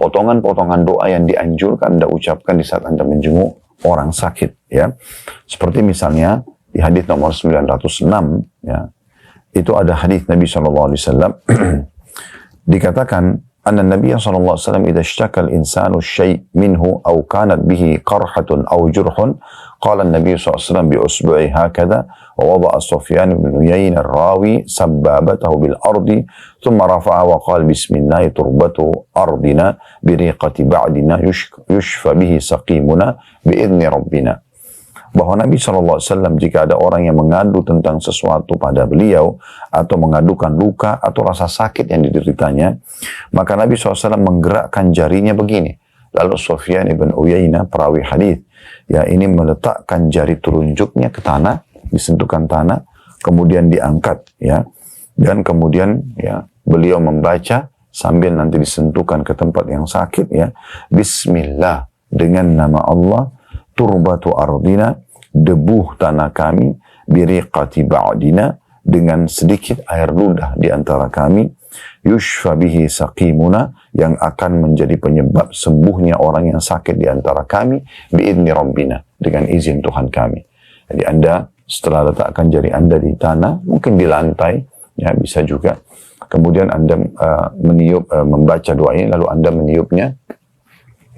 potongan-potongan doa yang dianjurkan Anda ucapkan di saat Anda menjenguk orang sakit, ya. Seperti misalnya di hadis nomor 906, ya, itu ada hadis Nabi SAW dikatakan anna Nabi SAW idza ishtaka al-insanu syai' minhu aw kanat bihi qarhatun aw jurhun qala Nabi SAW bi usbu'i hakadha wa wada'a Sufyan bin Uyainah ar-rawi sabbabatahu bil ardi thumma rafa'a wa qala bismillah turbatu ardina bi riqati ba'dina yushfa bihi saqimuna bi idzni rabbina. Bahwa Nabi SAW jika ada orang yang mengadu tentang sesuatu pada beliau atau mengadukan luka atau rasa sakit yang dideritanya, maka Nabi SAW menggerakkan jarinya begini. Lalu Sufyan ibn Uyainah perawi hadis, ya, ini meletakkan jari telunjuknya ke tanah, disentuhkan tanah, kemudian diangkat, ya, dan kemudian, ya, beliau membaca sambil nanti disentuhkan ke tempat yang sakit, ya, Bismillah, dengan nama Allah, turbatu ardina, debu tanah kami, biriqati ba'dina, dengan sedikit air ludah di antara kami, yushfa bihi saqimuna, yang akan menjadi penyebab sembuhnya orang yang sakit di antara kami, biidni rabbina, dengan izin Tuhan kami. Jadi Anda setelah letakkan jari Anda di tanah, mungkin di lantai, ya, bisa juga. Kemudian Anda meniup, membaca doa ini, lalu Anda meniupnya,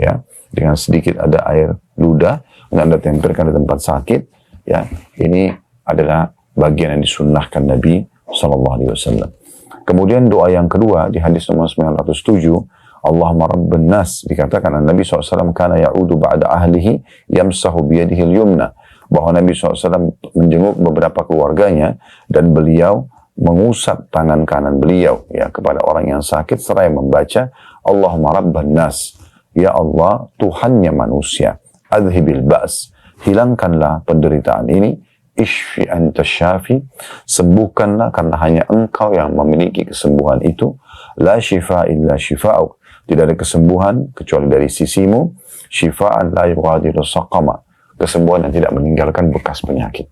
ya, dengan sedikit ada air ludah, Anda tempelkan di tempat sakit, ya, ini adalah bagian yang disunnahkan Nabi SAW. Kemudian doa yang kedua di hadis nomor 907, Allahumma rabban nas, dikatakan Nabi SAW kana ya'udu ba'da ahlihi yamsahu biyadihi al-yumna, bahwa Nabi SAW menjenguk beberapa keluarganya dan beliau mengusap tangan kanan beliau, ya, kepada orang yang sakit seraya membaca Allahumma rabban nas, ya Allah Tuhannya manusia, adhibil ba's, hilangkanlah penderitaan ini, ishfi anta syafi, sembuhkanlah karena hanya engkau yang memiliki kesembuhan itu, la shifa illa shifa'uk, tidak ada kesembuhan kecuali dari sisimu, shifa'an la yughadiru saqama, kesembuhan yang tidak meninggalkan bekas penyakit.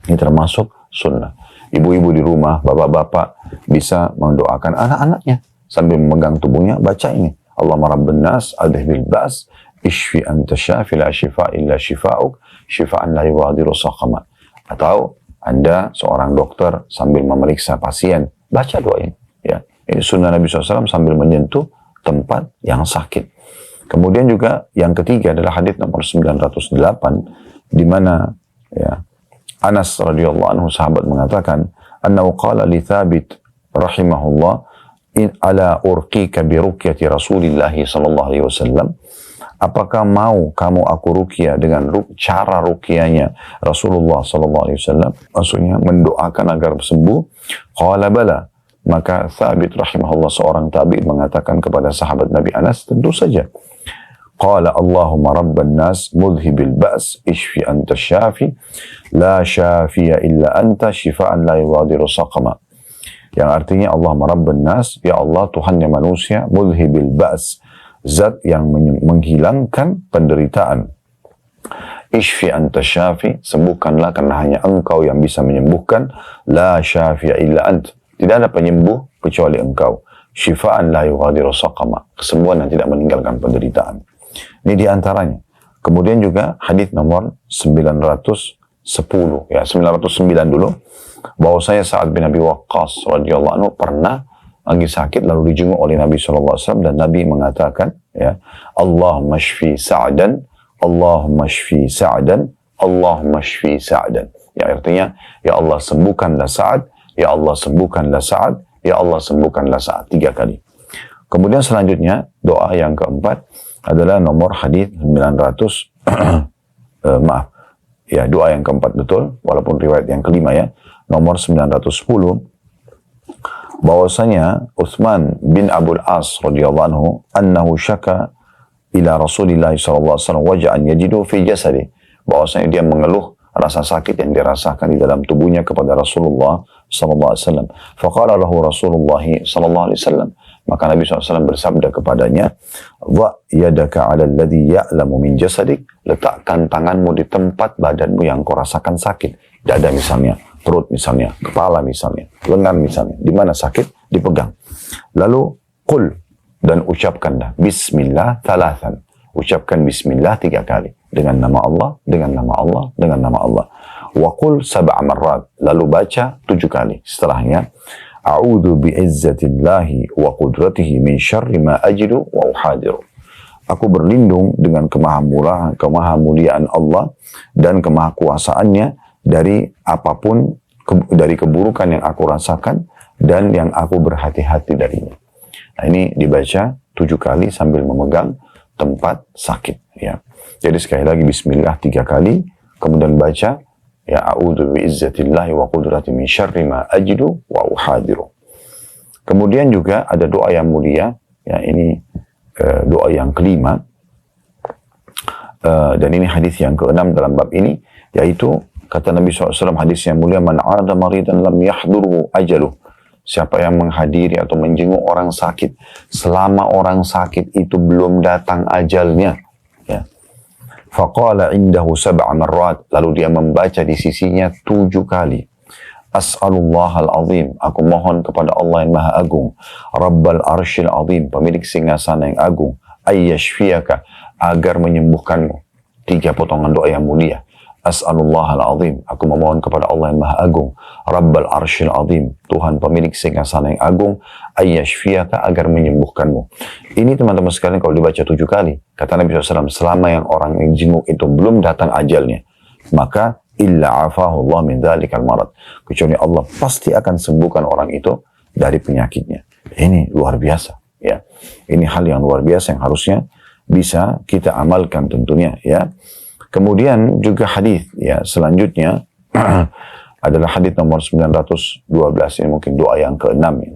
Ini termasuk sunnah. Ibu-ibu di rumah, bapak-bapak bisa mendoakan anak-anaknya sambil memegang tubuhnya, baca ini Allahumma rabban nas adhibil ba's ishfi anta syafi la shifa illa shifa'uk shifa'an la yughadiru saqama. Atau Anda seorang dokter sambil memeriksa pasien, baca doa ini, ya. Ini sunnah Nabi SAW sambil menyentuh tempat yang sakit. Kemudian juga yang ketiga adalah hadis nomor 908, di mana, ya, Anas radhiyallahu anhu sahabat mengatakan, annahu qala li Thabit rahimahullah, in ala urqika bi ruqyati Rasulillah sallallahu alaihi wasallam, apakah mau kamu aku ruqyah dengan cara ruqyahnya Rasulullah sallallahu alaihi wasallam, maksudnya mendoakan agar sembuh? Qala bala, maka Thabit rahimahullah seorang tabi'in mengatakan kepada sahabat Nabi Anas, tentu saja. Qala Allahumma rabban nas mudhibil ba's ishfi anta syafi la syafiya illa anta shifaan la yughadiru saqama, yang artinya Allahumma rabban nas, ya Allah Tuhannya manusia, mudhibil ba's, zat yang menghilangkan penderitaan, ishfi anta syafi, sembuhkanlah karena hanya engkau yang bisa menyembuhkan, la syafiya illa ant, tidak ada penyembuh kecuali engkau, shifaan la yughadiru saqama, kesembuhan yang tidak meninggalkan penderitaan. Ini diantaranya. Kemudian juga hadis nomor 910, ya, 909 dulu, bahwa saya Sa'ad bin Abi Waqqas radhiyallahu anhu pernah lagi sakit lalu dijenguk oleh Nabi SAW dan Nabi mengatakan, ya, Allahumma shfi Sa'dan, Allahumma shfi Sa'dan, Allahumma shfi Sa'dan. Ya, artinya, ya Allah sembuhkanlah Sa'ad, ya Allah sembuhkanlah Sa'ad, ya Allah sembuhkanlah Sa'ad, 3 kali. Kemudian selanjutnya doa yang keempat adalah nomor hadis 900 maaf, ya, doa yang keempat betul, walaupun riwayat yang kelima, ya, nomor 910, bahwasanya Utsman bin Abdul As radhiyallahu anhu annahu syaka ila Rasulillah sallallahu alaihi wasallam waja'an yajidu fi jasadi, bahwasanya dia mengeluh rasa sakit yang dirasakan di dalam tubuhnya kepada Rasulullah sallallahu alaihi wasallam. Faqala lahu Rasulullah sallallahu alaihi wasallam, maka Nabi SAW bersabda kepadanya, wa yadaka ala alladhi ya'lamu min jasadik, letakkan tanganmu di tempat badanmu yang kau rasakan sakit, dada misalnya, perut misalnya, kepala misalnya, lengan misalnya, di mana sakit dipegang. Lalu qul, dan ucapkanlah Bismillah thalathan. Ucapkan Bismillah 3 kali. Dengan nama Allah, dengan nama Allah, dengan nama Allah. Wa qul 7 marrat. Lalu baca 7 kali. Setelahnya, A'udhu bi'izzatillahi wa qudratihi min syarri ma ajidu wa uhadiru. Aku berlindung dengan kemahamuliaan Allah dan kemahakuasaannya dari apapun, dari keburukan yang aku rasakan dan yang aku berhati-hati darinya. Nah, ini dibaca 7 kali sambil memegang tempat sakit. Ya. Jadi sekali lagi Bismillah 3 kali, kemudian baca ya a'udzu bi'izzatillahi wa qudratihi min syarri ma ajidu wa uhadiru. Kemudian juga ada doa yang mulia, ya ini doa yang kelima, dan ini hadis yang ke-6 dalam bab ini, yaitu kata Nabi SAW, hadis yang mulia, man 'ada maridan lam yahdurhu ajaluh. Siapa yang menghadiri atau menjenguk orang sakit selama orang sakit itu belum datang ajalnya, ya. Faqala indahu 7 marrat, lalu dia membaca di sisinya 7 kali. As'alullahal azim, aku mohon kepada Allah yang maha agung, Rabbal arsyil azim, pemilik singgasana yang agung, ayyashfiyaka, agar menyembuhkanmu. 3 potongan doa yang mulia. As'alullahal azim, aku memohon kepada Allah yang maha agung, Rabbal arsyil azim, Tuhan pemilik singgasana yang agung, ayyashfiyaka, agar menyembuhkanmu. Ini teman-teman sekalian kalau dibaca 7 kali, kata Nabi SAW, selama yang orang yang jenguk itu belum datang ajalnya, maka illa afahu Allah min dhalikal marad, kecuali Allah pasti akan sembuhkan orang itu dari penyakitnya. Ini luar biasa, ya. Ini hal yang luar biasa yang harusnya bisa kita amalkan tentunya, ya. Kemudian juga hadis ya selanjutnya adalah hadis nomor 912, ini mungkin doa yang ke-6 ini.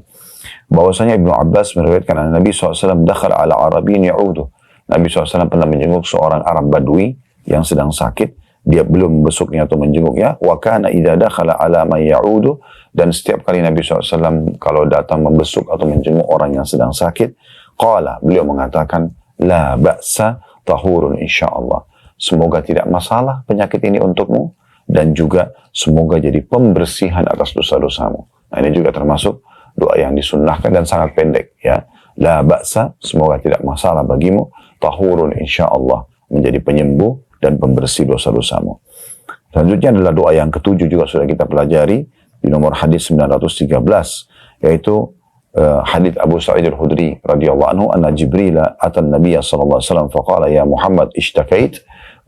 Bahwasanya Ibnu Abbas meriwayatkan Nabi SAW dakhala ala Arabin ya'udu. Nabi SAW pernah menjenguk seorang Arab Badui yang sedang sakit. Dia belum membesuknya atau menjenguknya. Wa kana idza dakhala ala man ya'udu, dan setiap kali Nabi SAW kalau datang membesuk atau menjenguk orang yang sedang sakit, qala, beliau mengatakan la ba'sa tahurun insyaallah. Semoga tidak masalah penyakit ini untukmu, dan juga semoga jadi pembersihan atas dosa-dosamu. Nah, ini juga termasuk doa yang disunnahkan dan sangat pendek, ya. La ba'sa, semoga tidak masalah bagimu, tahurun insyaallah, menjadi penyembuh dan pembersih dosa-dosamu. Selanjutnya adalah doa yang ke-7, juga sudah kita pelajari di nomor hadis 913, yaitu hadis Abu Sa'id al-Khudri radhiyallahu anhu, anna Jibril atan Nabiy sallallahu alaihi wasallam faqala ya Muhammad ishtakait,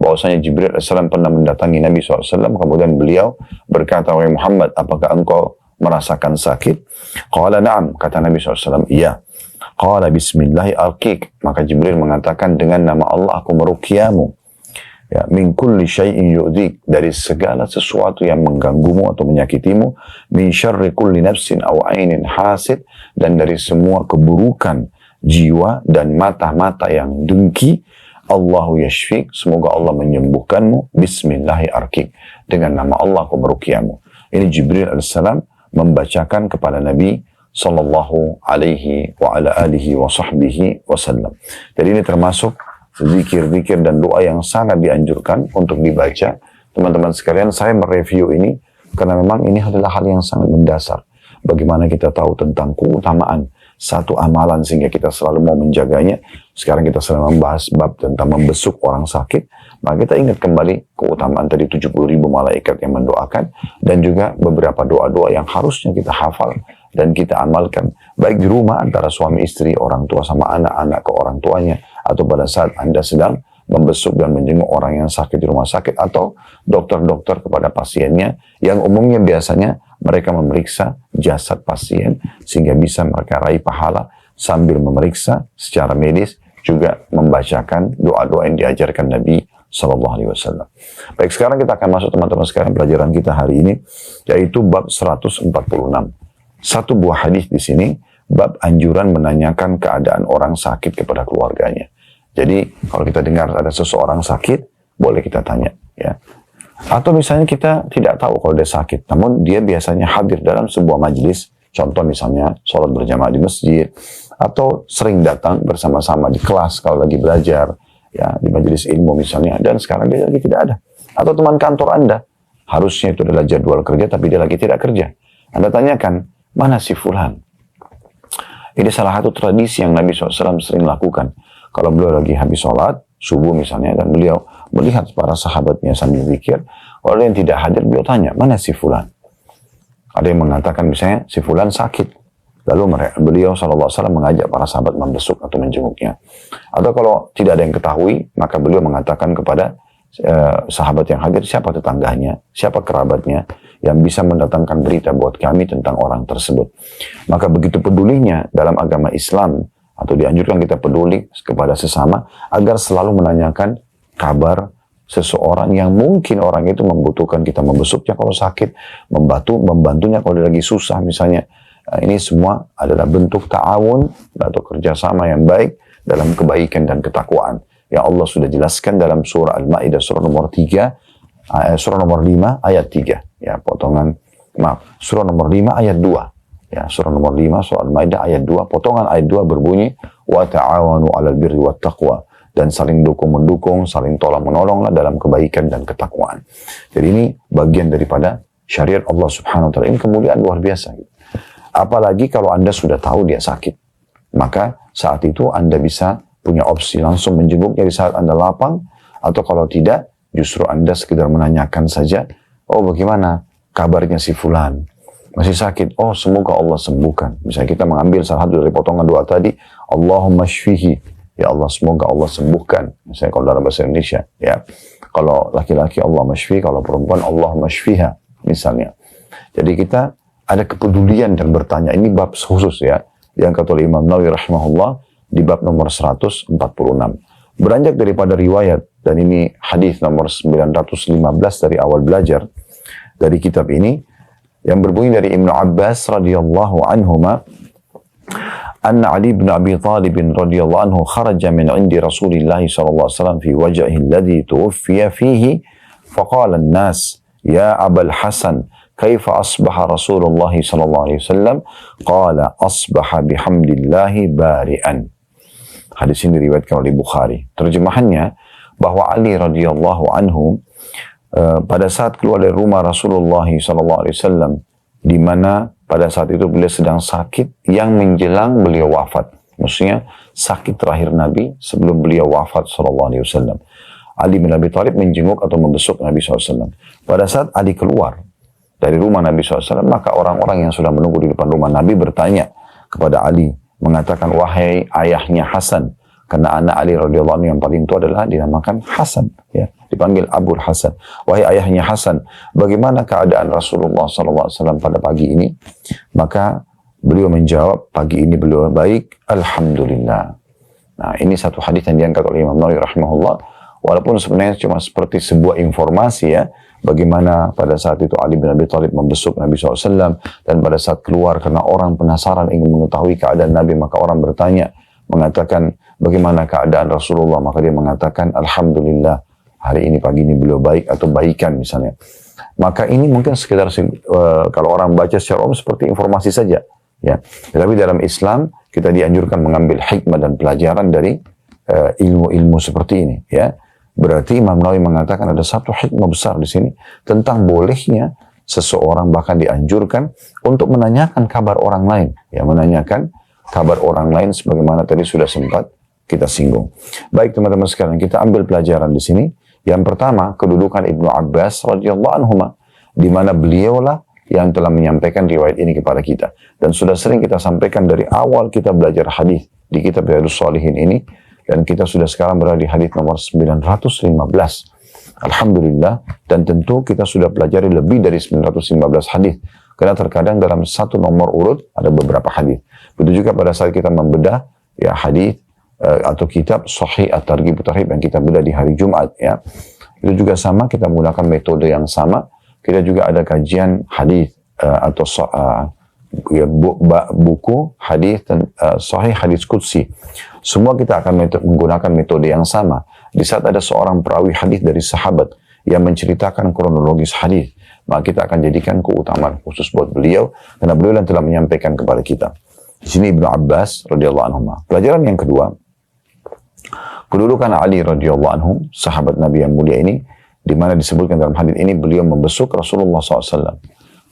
bahwasanya Jibril AS pernah mendatangi Nabi SAW, kemudian beliau berkata, wahai Muhammad, apakah engkau merasakan sakit? Qala na'am, kata Nabi SAW, iya. Qala bismillahi arqik, maka Jibril mengatakan, dengan nama Allah aku meruqyamu, ya, min kulli syai'in yu'dhik, dari segala sesuatu yang mengganggumu atau menyakitimu, min syarri kulli nafsin aw ainin hasid, dan dari semua keburukan jiwa dan mata-mata yang dengki. Allahu yashfik, semoga Allah menyembuhkanmu, bismillahi arkik, dengan nama Allah aku meruqyamu. Ini Jibril alaihissalam membacakan kepada Nabi sallallahu alaihi wa ala alihi wa sahbihi wasallam. Jadi ini termasuk zikir-zikir dan doa yang sangat dianjurkan untuk dibaca. Teman-teman sekalian, saya mereview ini karena memang ini adalah hal yang sangat mendasar. Bagaimana kita tahu tentang keutamaan satu amalan sehingga kita selalu mau menjaganya. Sekarang kita sedang membahas bab tentang membesuk orang sakit, maka kita ingat kembali keutamaan tadi 70.000 malaikat yang mendoakan, dan juga beberapa doa-doa yang harusnya kita hafal dan kita amalkan, baik di rumah antara suami istri, orang tua sama anak-anak ke orang tuanya, atau pada saat Anda sedang membesuk dan menjenguk orang yang sakit di rumah sakit, atau dokter-dokter kepada pasiennya, yang umumnya biasanya mereka memeriksa jasad pasien sehingga bisa mereka raih pahala sambil memeriksa secara medis, juga membacakan doa-doa yang diajarkan Nabi SAW. Baik, sekarang kita akan masuk teman-teman sekalian pelajaran kita hari ini, yaitu bab 146. Satu buah hadis di sini, bab anjuran menanyakan keadaan orang sakit kepada keluarganya. Jadi kalau kita dengar ada seseorang sakit, boleh kita tanya, ya. Atau misalnya kita tidak tahu kalau dia sakit, namun dia biasanya hadir dalam sebuah majelis, contoh misalnya sholat berjamaah di masjid, atau sering datang bersama-sama di kelas kalau lagi belajar, ya, di majelis ilmu misalnya, dan sekarang dia lagi tidak ada. Atau teman kantor Anda, harusnya itu adalah jadwal kerja, tapi dia lagi tidak kerja. Anda tanyakan, mana si fulan? Ini salah satu tradisi yang Nabi SAW sering lakukan. Kalau beliau lagi habis sholat, subuh misalnya, dan beliau melihat para sahabatnya sambil zikir, kalau yang tidak hadir, beliau tanya, mana si fulan? Ada yang mengatakan misalnya, si fulan sakit. Lalu beliau SAW mengajak para sahabat membesuk atau menjenguknya. Atau kalau tidak ada yang ketahui, maka beliau mengatakan kepada sahabat yang hadir, siapa tetangganya, siapa kerabatnya, yang bisa mendatangkan berita buat kami tentang orang tersebut. Maka begitu pedulinya dalam agama Islam, atau dianjurkan kita peduli kepada sesama, agar selalu menanyakan kabar seseorang yang mungkin orang itu membutuhkan kita membesuknya kalau sakit, membantunya kalau dia lagi susah misalnya. Ini semua adalah bentuk ta'awun atau kerjasama yang baik dalam kebaikan dan ketakwaan. Yang Allah sudah jelaskan dalam surah Al-Ma'idah surah nomor 3, surah nomor 5 ayat 3. Ya, surah nomor 5 ayat 2. Ya, surah nomor 5 surah Al-Ma'idah ayat 2, potongan ayat 2 berbunyi wa ta'awanu 'alal birri wat taqwa, dan saling dukung-mendukung, saling tolong-menolonglah dalam kebaikan dan ketakwaan. Jadi ini bagian daripada syariat Allah Subhanahu wa taala. Ini kemuliaan luar biasa. Apalagi kalau Anda sudah tahu dia sakit, maka saat itu Anda bisa punya opsi langsung menjenguknya di saat Anda lapang, atau kalau tidak, justru Anda sekedar menanyakan saja, oh bagaimana kabarnya si fulan? Masih sakit? Oh semoga Allah sembuhkan. Misalnya kita mengambil salah satu dari potongan doa tadi, Allahumma shfihi, ya Allah semoga Allah sembuhkan. Misalnya kalau dalam bahasa Indonesia, ya. Kalau laki-laki Allahumma shfihi, kalau perempuan Allahumma shfiha, misalnya. Jadi kita ada kepedulian dan bertanya, ini bab khusus ya, yang kata oleh Imam Nawawi rahimahullah di bab nomor 146. Beranjak daripada riwayat, dan ini hadis nomor 915 dari awal belajar dari kitab ini, yang berbunyi dari Ibnu Abbas radhiyallahu anhuma, anna Ali bin Abi Thalib radhiyallahu anhu kharaja min 'indi Rasulillah sallallahu alaihi wasallam fi wajhihi alladhi tuwfiya fihi, faqala an-nas ya Abul Hasan كيف أصبح رسول الله صلى الله عليه وسلم قال أصبح بحمد الله بارئا. Hadis ini diriwayatkan oleh Bukhari. Terjemahannya bahwa Ali radhiyallahu anhu pada saat keluar dari rumah Rasulullah sallallahu alaihi wasallam, di mana pada saat itu beliau sedang sakit yang menjelang beliau wafat. Maksudnya sakit terakhir Nabi sebelum beliau wafat sallallahu alaihi wasallam. Ali bin Abi Thalib menjenguk atau membesuk Nabi sallallahu alaihi wasallam. Pada saat Ali keluar dari rumah Nabi SAW, maka orang-orang yang sudah menunggu di depan rumah Nabi bertanya kepada Ali, mengatakan, wahai ayahnya Hasan, karena anak Ali radhiyallahu anhu yang paling tua adalah dinamakan Hasan, ya, dipanggil Abul Hasan. Wahai ayahnya Hasan, bagaimana keadaan Rasulullah SAW pada pagi ini? Maka beliau menjawab, pagi ini beliau baik, alhamdulillah. Nah, ini satu hadis yang diangkat oleh Imam Nawawi rahimahullah, walaupun sebenarnya cuma seperti sebuah informasi ya, bagaimana pada saat itu Ali bin Abi Thalib membesuk Nabi SAW, dan pada saat keluar karena orang penasaran ingin mengetahui keadaan Nabi, maka orang bertanya, mengatakan bagaimana keadaan Rasulullah, maka dia mengatakan alhamdulillah, hari ini pagi ini beliau baik atau baikan misalnya. Maka ini mungkin sekedar kalau orang baca secara umum seperti informasi saja ya. Tetapi dalam Islam kita dianjurkan mengambil hikmah dan pelajaran dari ilmu-ilmu seperti ini ya. Berarti Imam Nawawi mengatakan ada satu hikmah besar di sini tentang bolehnya seseorang bahkan dianjurkan untuk menanyakan kabar orang lain, ya, menanyakan kabar orang lain sebagaimana tadi sudah sempat kita singgung. Baik teman-teman sekalian, kita ambil pelajaran di sini. Yang pertama, kedudukan Ibnu Abbas radhiyallahu anhuma, di mana beliaulah yang telah menyampaikan riwayat ini kepada kita, dan sudah sering kita sampaikan dari awal kita belajar hadis di kitab Riyadhus Shalihin ini. Dan kita sudah sekarang berada di hadis nomor 915. Alhamdulillah. Dan tentu kita sudah pelajari lebih dari 915 hadis. Karena terkadang dalam satu nomor urut ada beberapa hadis. Begitu juga pada saat kita membedah ya hadis atau kitab Sahih At-Targhib At-Tarhib yang kita bedah di hari Jumat ya. Itu juga sama, kita menggunakan metode yang sama. Kita juga ada kajian hadis atau buku hadis Sahih Hadis Qudsi. Semua kita akan menggunakan metode yang sama. Di saat ada seorang perawi hadis dari sahabat yang menceritakan kronologis hadis, maka kita akan jadikan keutamaan khusus buat beliau, karena beliau yang telah menyampaikan kepada kita. Di sini Ibnu Abbas radhiyallahu anhu. Pelajaran yang kedua, kedudukan Ali radhiyallahu anhu, sahabat Nabi yang mulia ini, di mana disebutkan dalam hadis ini beliau membesuk Rasulullah SAW.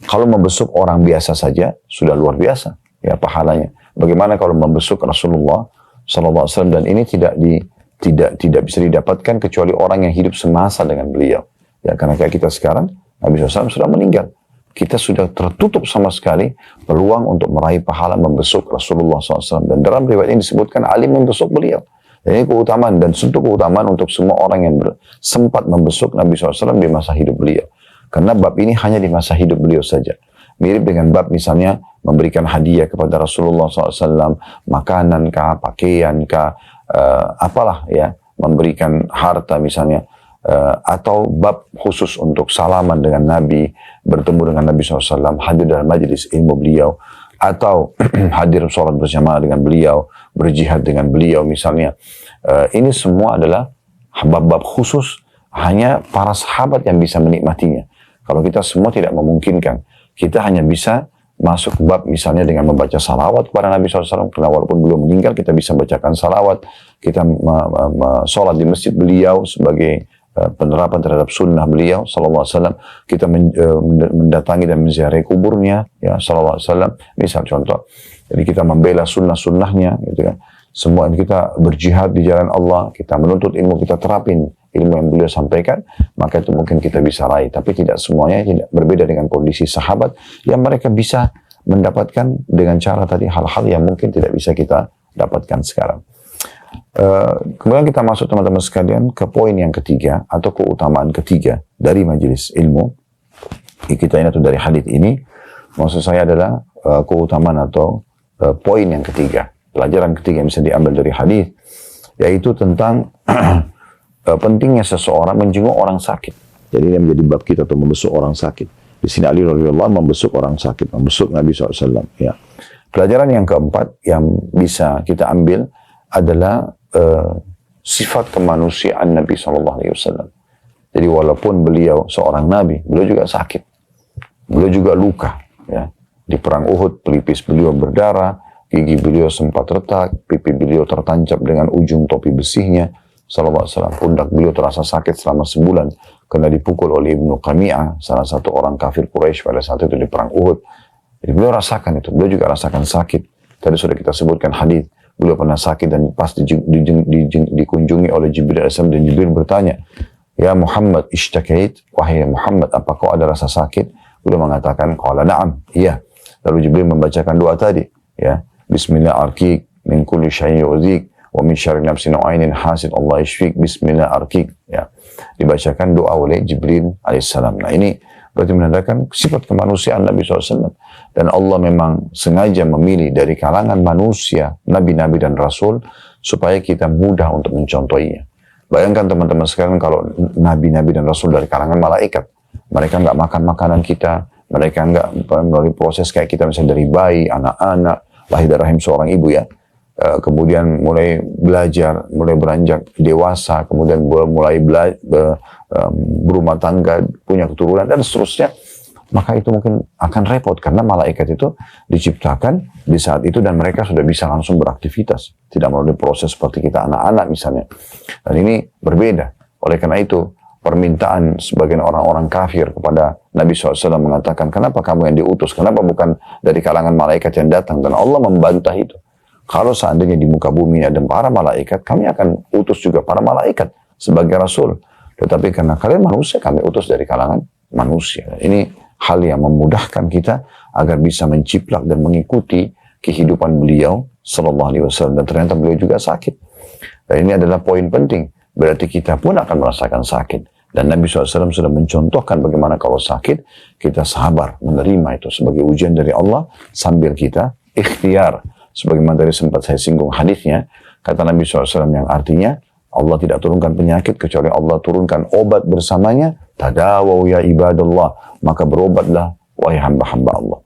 Kalau membesuk orang biasa saja sudah luar biasa ya pahalanya. bagaimana kalau membesuk Rasulullah SAW, dan ini tidak bisa didapatkan kecuali orang yang hidup semasa dengan beliau. Ya, karena kayak kita sekarang, Nabi SAW sudah meninggal. Kita sudah tertutup sama sekali peluang untuk meraih pahala membesuk Rasulullah SAW. Dan dalam riwayat ini disebutkan Ali membesuk beliau. Dan ini keutamaan, dan tentu keutamaan untuk semua orang yang sempat membesuk Nabi SAW di masa hidup beliau. Karena bab ini hanya di masa hidup beliau saja. Mirip dengan bab misalnya memberikan hadiah kepada Rasulullah SAW, makanan kah, pakaian kah, apalah ya, memberikan harta misalnya, atau bab khusus untuk salaman dengan Nabi, bertemu dengan Nabi SAW, hadir dalam majlis ilmu beliau, atau hadir sholat bersama dengan beliau, berjihad dengan beliau misalnya. Ini semua adalah bab-bab khusus, hanya para sahabat yang bisa menikmatinya. Kalau kita semua tidak memungkinkan, kita hanya bisa masuk bab misalnya dengan membaca salawat kepada Nabi SAW, karena walaupun belum meninggal kita bisa bacakan salawat, kita sholat di masjid beliau sebagai penerapan terhadap sunnah beliau SAW, kita mendatangi dan menziarahi kuburnya ya SAW, misal contoh. Jadi kita membela sunnah-sunnahnya gitu kan. Semua kita berjihad di jalan Allah, kita menuntut ilmu, kita terapin ilmu yang beliau sampaikan, maka itu mungkin kita bisa raih. Tapi tidak semuanya, tidak berbeda dengan kondisi sahabat yang mereka bisa mendapatkan dengan cara tadi hal-hal yang mungkin tidak bisa kita dapatkan sekarang. Kemudian kita masuk teman-teman sekalian ke poin yang ketiga atau keutamaan ketiga dari majelis ilmu. Kita ini atau dari hadis ini, maksud saya adalah keutamaan atau poin yang ketiga, pelajaran ketiga yang bisa diambil dari hadis, yaitu tentang pentingnya seseorang menjenguk orang sakit. Jadi ini menjadi bab kita untuk membesuk orang sakit. Di sini Ali radhiyallahu anhu membesuk orang sakit, membesuk Nabi SAW. Ya. Pelajaran yang keempat yang bisa kita ambil adalah sifat kemanusiaan Nabi SAW. Jadi walaupun beliau seorang Nabi, beliau juga sakit, beliau juga luka. Ya. Di perang Uhud, pelipis beliau berdarah, gigi beliau sempat retak, pipi beliau tertancap dengan ujung topi besinya. SAW, pundak beliau terasa sakit selama sebulan karena dipukul oleh Ibnu Qami'ah, salah satu orang kafir Quraisy pada saat itu di perang Uhud. Jadi beliau rasakan itu, beliau juga rasakan sakit. Tadi sudah kita sebutkan hadis, beliau pernah sakit dan pas dikunjungi oleh Jibril AS, dan Jibril bertanya, "Ya Muhammad, ishtakait?" Wahai Muhammad, apa kau ada rasa sakit? Beliau mengatakan, "Qala na'am." Iya. Lalu Jibril membacakan doa tadi, ya, Bismillah arkik min kulli syai'in yu'dzik wa min syarri nafsin ainin hasid Allah yashfik, bismillah arkik, ya. Dibacakan doa oleh Jibril alaihissalam. Nah, ini berarti menandakan sifat kemanusiaan Nabi SAW, dan Allah memang sengaja memilih dari kalangan manusia nabi-nabi dan rasul supaya kita mudah untuk mencontohinya. Bayangkan teman-teman sekalian kalau nabi-nabi dan rasul dari kalangan malaikat, mereka nggak makan makanan kita, mereka nggak melalui proses kayak kita, misalnya dari bayi, anak-anak, lahir dari rahim seorang ibu ya, kemudian mulai belajar, mulai beranjak dewasa, kemudian mulai berumah tangga, punya keturunan, dan seterusnya, maka itu mungkin akan repot, karena malaikat itu diciptakan di saat itu, dan mereka sudah bisa langsung beraktivitas, tidak melalui proses seperti kita anak-anak misalnya. Dan ini berbeda. Oleh karena itu, permintaan sebagian orang-orang kafir kepada Nabi SAW mengatakan, kenapa kamu yang diutus? Kenapa bukan dari kalangan malaikat yang datang? Dan Allah membantah itu. Kalau seandainya di muka bumi ada para malaikat, kami akan utus juga para malaikat sebagai rasul. Tetapi karena kalian manusia, kami utus dari kalangan manusia. Ini hal yang memudahkan kita agar bisa menciplak dan mengikuti kehidupan beliau sallallahu alaihi wasallam. Dan ternyata beliau juga sakit. Dan ini adalah poin penting. Berarti kita pun akan merasakan sakit. Dan Nabi SAW sudah mencontohkan bagaimana kalau sakit, kita sabar menerima itu sebagai ujian dari Allah sambil kita ikhtiar. Sebagaimana tadi sempat saya singgung hadisnya, kata Nabi SAW yang artinya, Allah tidak turunkan penyakit kecuali Allah turunkan obat bersamanya. Tadawaw ya ibadallah, maka berobatlah wahai hamba-hamba Allah.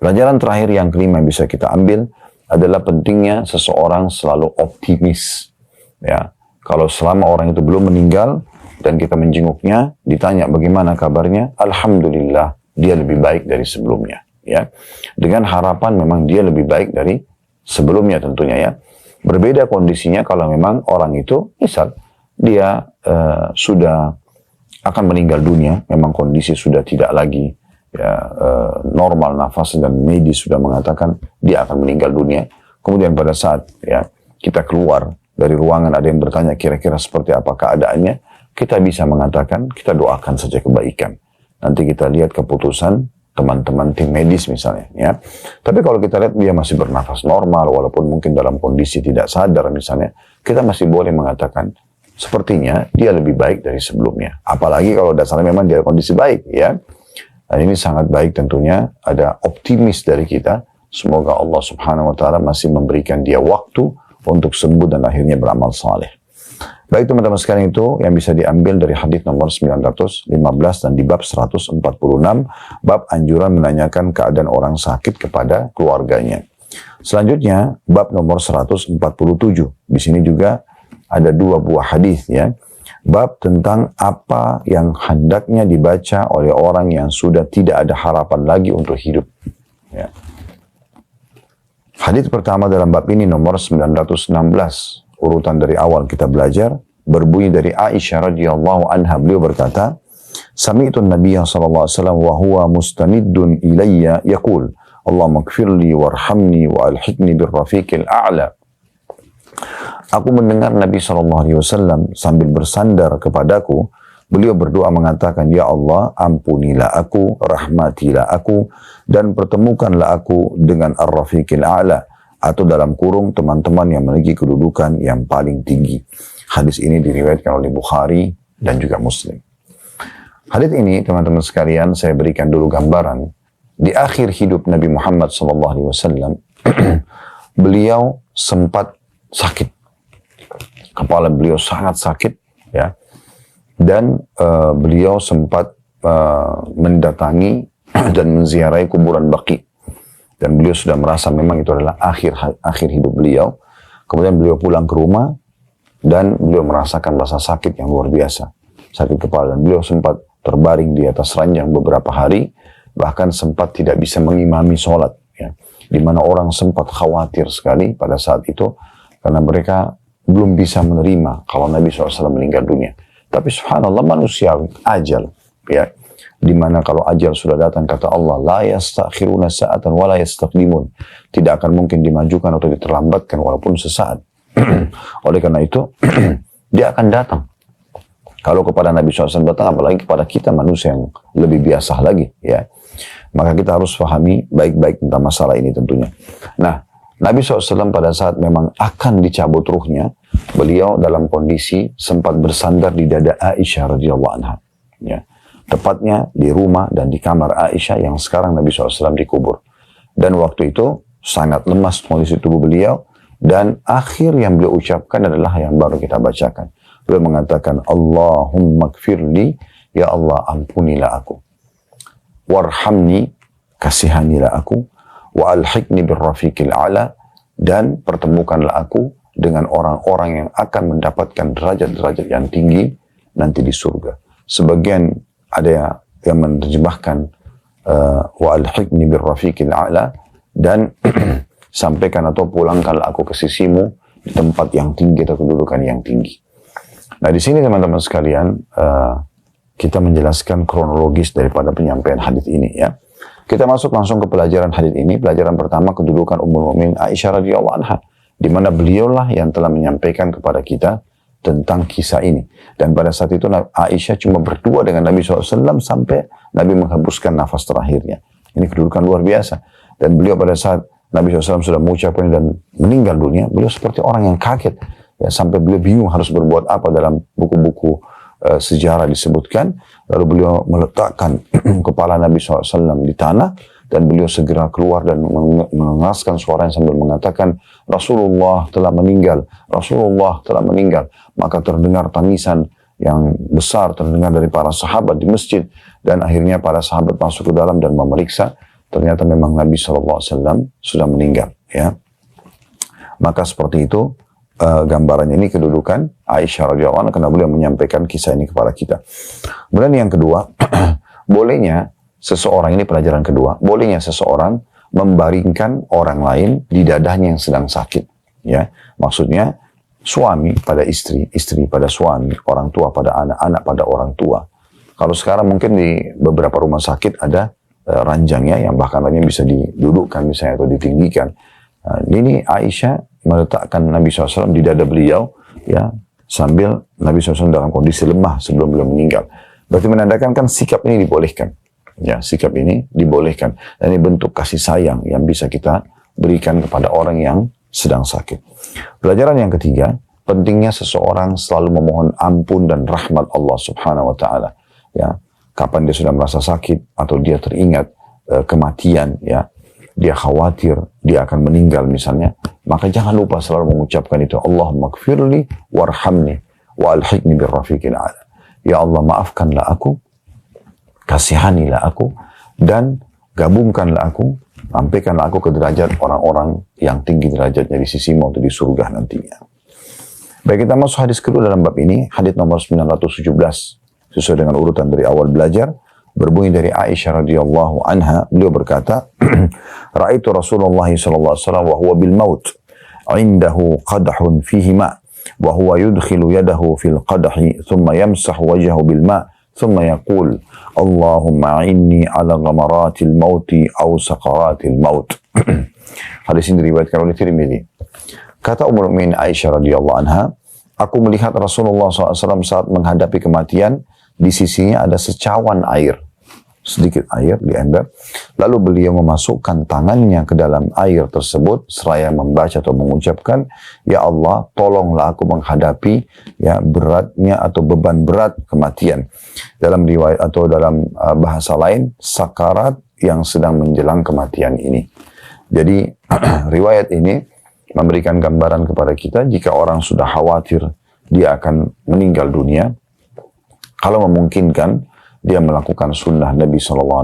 Pelajaran terakhir yang kelima yang bisa kita ambil adalah pentingnya seseorang selalu optimis. Ya, kalau selama orang itu belum meninggal dan kita menjenguknya, ditanya bagaimana kabarnya, alhamdulillah dia lebih baik dari sebelumnya. Ya, dengan harapan memang dia lebih baik dari sebelumnya tentunya ya. Berbeda kondisinya kalau memang orang itu, misal dia sudah akan meninggal dunia, memang kondisi sudah tidak lagi normal nafas dan medis sudah mengatakan dia akan meninggal dunia. Kemudian pada saat kita keluar dari ruangan ada yang bertanya kira-kira seperti apa keadaannya, kita bisa mengatakan kita doakan saja kebaikan. Nanti kita lihat keputusan teman-teman tim medis misalnya, ya. Tapi kalau kita lihat dia masih bernafas normal, walaupun mungkin dalam kondisi tidak sadar misalnya, kita masih boleh mengatakan sepertinya dia lebih baik dari sebelumnya. Apalagi kalau dasarnya memang dia kondisi baik, ya. Dan ini sangat baik tentunya, ada optimis dari kita. Semoga Allah Subhanahu Wa Taala masih memberikan dia waktu untuk sembuh dan akhirnya beramal saleh. Baik teman-teman sekalian, itu yang bisa diambil dari hadis nomor 915 dan di bab 146, bab anjuran menanyakan keadaan orang sakit kepada keluarganya. Selanjutnya bab nomor 147. Di sini juga ada dua buah hadis, ya. Bab tentang apa yang hendaknya dibaca oleh orang yang sudah tidak ada harapan lagi untuk hidup, ya. Hadis pertama dalam bab ini nomor 916. Urutan dari awal kita belajar, berbunyi dari Aisyah radhiyallahu anha, beliau berkata, Sami'tu an-nabiyya sallallahu alaihi wasallam wa huwa mustaniddun ilayya yaqul, Allahumma ighfirli warhamni wa alhiqni birrafiqil a'la. Aku mendengar Nabi sallallahu alaihi wasallam sambil bersandar kepadaku, beliau berdoa mengatakan, Ya Allah, ampunilah aku, rahmatilah aku, dan pertemukanlah aku dengan ar-rafiqil a'la, atau dalam kurung teman-teman yang memiliki kedudukan yang paling tinggi. Hadis ini diriwayatkan oleh Bukhari dan juga Muslim. Hadis ini teman-teman sekalian, saya berikan dulu gambaran. Di akhir hidup Nabi Muhammad SAW, beliau sempat sakit. Kepala beliau sangat sakit, ya. Dan beliau sempat mendatangi dan menziarahi kuburan Baqi. Dan beliau sudah merasa memang itu adalah akhir hidup beliau. Kemudian beliau pulang ke rumah dan beliau merasakan rasa sakit yang luar biasa. Sakit kepala, dan beliau sempat terbaring di atas ranjang beberapa hari, bahkan sempat tidak bisa mengimami sholat, ya. Di mana orang sempat khawatir sekali pada saat itu, karena mereka belum bisa menerima kalau Nabi SAW meninggal dunia. Tapi subhanallah, manusiawi, ajal, ya. Di mana kalau ajal sudah datang, kata Allah, la yastakhiruna sa'atan wa la yastaqdimun. Tidak akan mungkin dimajukan atau diterlambatkan walaupun sesaat. Oleh karena itu, dia akan datang. Kalau kepada Nabi SAW datang, apalagi kepada kita manusia yang lebih biasa lagi, ya. Maka kita harus pahami baik-baik tentang masalah ini tentunya. Nah, Nabi SAW pada saat memang akan dicabut ruhnya, beliau dalam kondisi sempat bersandar di dada Aisyah radhiyallahu anha, ya. Tepatnya di rumah dan di kamar Aisyah yang sekarang Nabi SAW dikubur. Dan waktu itu sangat lemas kondisi tubuh beliau, dan akhir yang beliau ucapkan adalah yang baru kita bacakan. Beliau mengatakan, Allahumma gfirli, ya Allah ampunilah aku. Warhamni, kasihanilah aku. Wa alhiqni birrafiqil a'la, dan pertemukanlah aku dengan orang-orang yang akan mendapatkan derajat-derajat yang tinggi nanti di surga. Sebagian ada yang menerjemahkan wa alhiqni birrafiqil a'la, dan sampaikan atau pulangkanlah aku ke sisimu di tempat yang tinggi atau kedudukan yang tinggi. Nah, di sini teman-teman sekalian, kita menjelaskan kronologis daripada penyampaian hadis ini, ya. Kita masuk langsung ke pelajaran hadis ini. Pelajaran pertama, kedudukan Ummul Mukminin Aisyah radhiyallahu anha, di mana beliaulah yang telah menyampaikan kepada kita tentang kisah ini. Dan pada saat itu Aisyah cuma berdua dengan Nabi SAW sampai Nabi menghembuskan nafas terakhirnya. Ini kedudukan luar biasa. Dan beliau pada saat Nabi SAW sudah mengucapkan dan meninggal dunia, beliau seperti orang yang kaget, ya, sampai beliau bingung harus berbuat apa. Dalam buku-buku sejarah disebutkan, lalu beliau meletakkan kepala Nabi SAW di tanah, dan beliau segera keluar dan mengeraskan suaranya sambil mengatakan, Rasulullah telah meninggal, Rasulullah telah meninggal. Maka terdengar tangisan yang besar terdengar dari para sahabat di masjid, dan akhirnya para sahabat masuk ke dalam dan memeriksa, ternyata memang Nabi SAW sudah meninggal, ya. Maka seperti itu gambarannya. Ini kedudukan Aisyah radhiyallahu anha karena beliau menyampaikan kisah ini kepada kita. Kemudian yang kedua, bolehnya seseorang, ini pelajaran kedua, bolehnya seseorang membaringkan orang lain di dadahnya yang sedang sakit, ya. Maksudnya suami pada istri, istri pada suami, orang tua pada anak, anak pada orang tua. Kalau sekarang mungkin di beberapa rumah sakit ada ranjangnya yang bahkan lainnya bisa didudukkan misalnya atau ditinggikan. Ini Aisyah meletakkan Nabi SAW di dada beliau, ya, sambil Nabi SAW dalam kondisi lemah sebelum beliau meninggal. Berarti menandakan kan sikap ini dibolehkan. Ya, sikap ini dibolehkan. Dan ini bentuk kasih sayang yang bisa kita berikan kepada orang yang sedang sakit. Pelajaran yang ketiga, pentingnya seseorang selalu memohon ampun dan rahmat Allah Subhanahu wa taala. Ya, kapan dia sudah merasa sakit atau dia teringat kematian, ya, dia khawatir dia akan meninggal misalnya, maka jangan lupa selalu mengucapkan itu, Allahumma gfirli warhamni wa alhiqni birrafiqil a'la. Ya Allah, maafkanlah aku, kasihanilah aku, dan gabungkanlah aku, sampaikanlah aku ke derajat orang-orang yang tinggi derajatnya di sisimu atau di surga nantinya. Baik, kita masuk hadis kedua dalam bab ini, hadis nomor 917, sesuai dengan urutan dari awal belajar, berbunyi dari Aisyah radhiyallahu anha, beliau berkata, Ra'aitu Rasulullah sallallahu alaihi wasallam wa huwa bil maut, indahu qadhun fihi ma, wa huwa yudkhilu yadahu fil qadhi, thumma yamsahu wajhahu bil ma, thumma yaqul, Allahumma inni ala ghamaratil mauti aw sakaratil maut. Hadis ini diriwayatkan oleh Tirmidzi. Kata Ummul Mukminin Aisyah radhiyallahu anha, aku melihat Rasulullah SAW saat menghadapi kematian, di sisinya ada secawan air, sedikit air di ember. Lalu beliau memasukkan tangannya ke dalam air tersebut seraya membaca atau mengucapkan, Ya Allah, tolonglah aku menghadapi, ya, beratnya atau beban berat kematian. Dalam riwayat atau dalam bahasa lain, sakarat yang sedang menjelang kematian ini. Jadi riwayat ini memberikan gambaran kepada kita jika orang sudah khawatir dia akan meninggal dunia, kalau memungkinkan, dia melakukan sunnah Nabi SAW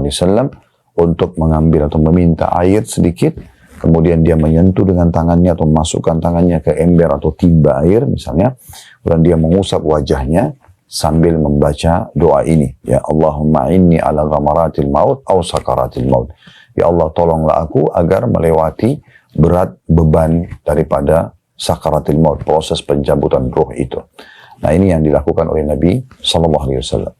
untuk mengambil atau meminta air sedikit, kemudian dia menyentuh dengan tangannya atau memasukkan tangannya ke ember atau timba air misalnya, dan dia mengusap wajahnya sambil membaca doa ini, Ya Allahumma inni ala ghamaratil maut aw sakaratil maut. Ya Allah, tolonglah aku agar melewati berat beban daripada sakaratil maut, proses pencabutan ruh itu. Nah, ini yang dilakukan oleh Nabi SAW.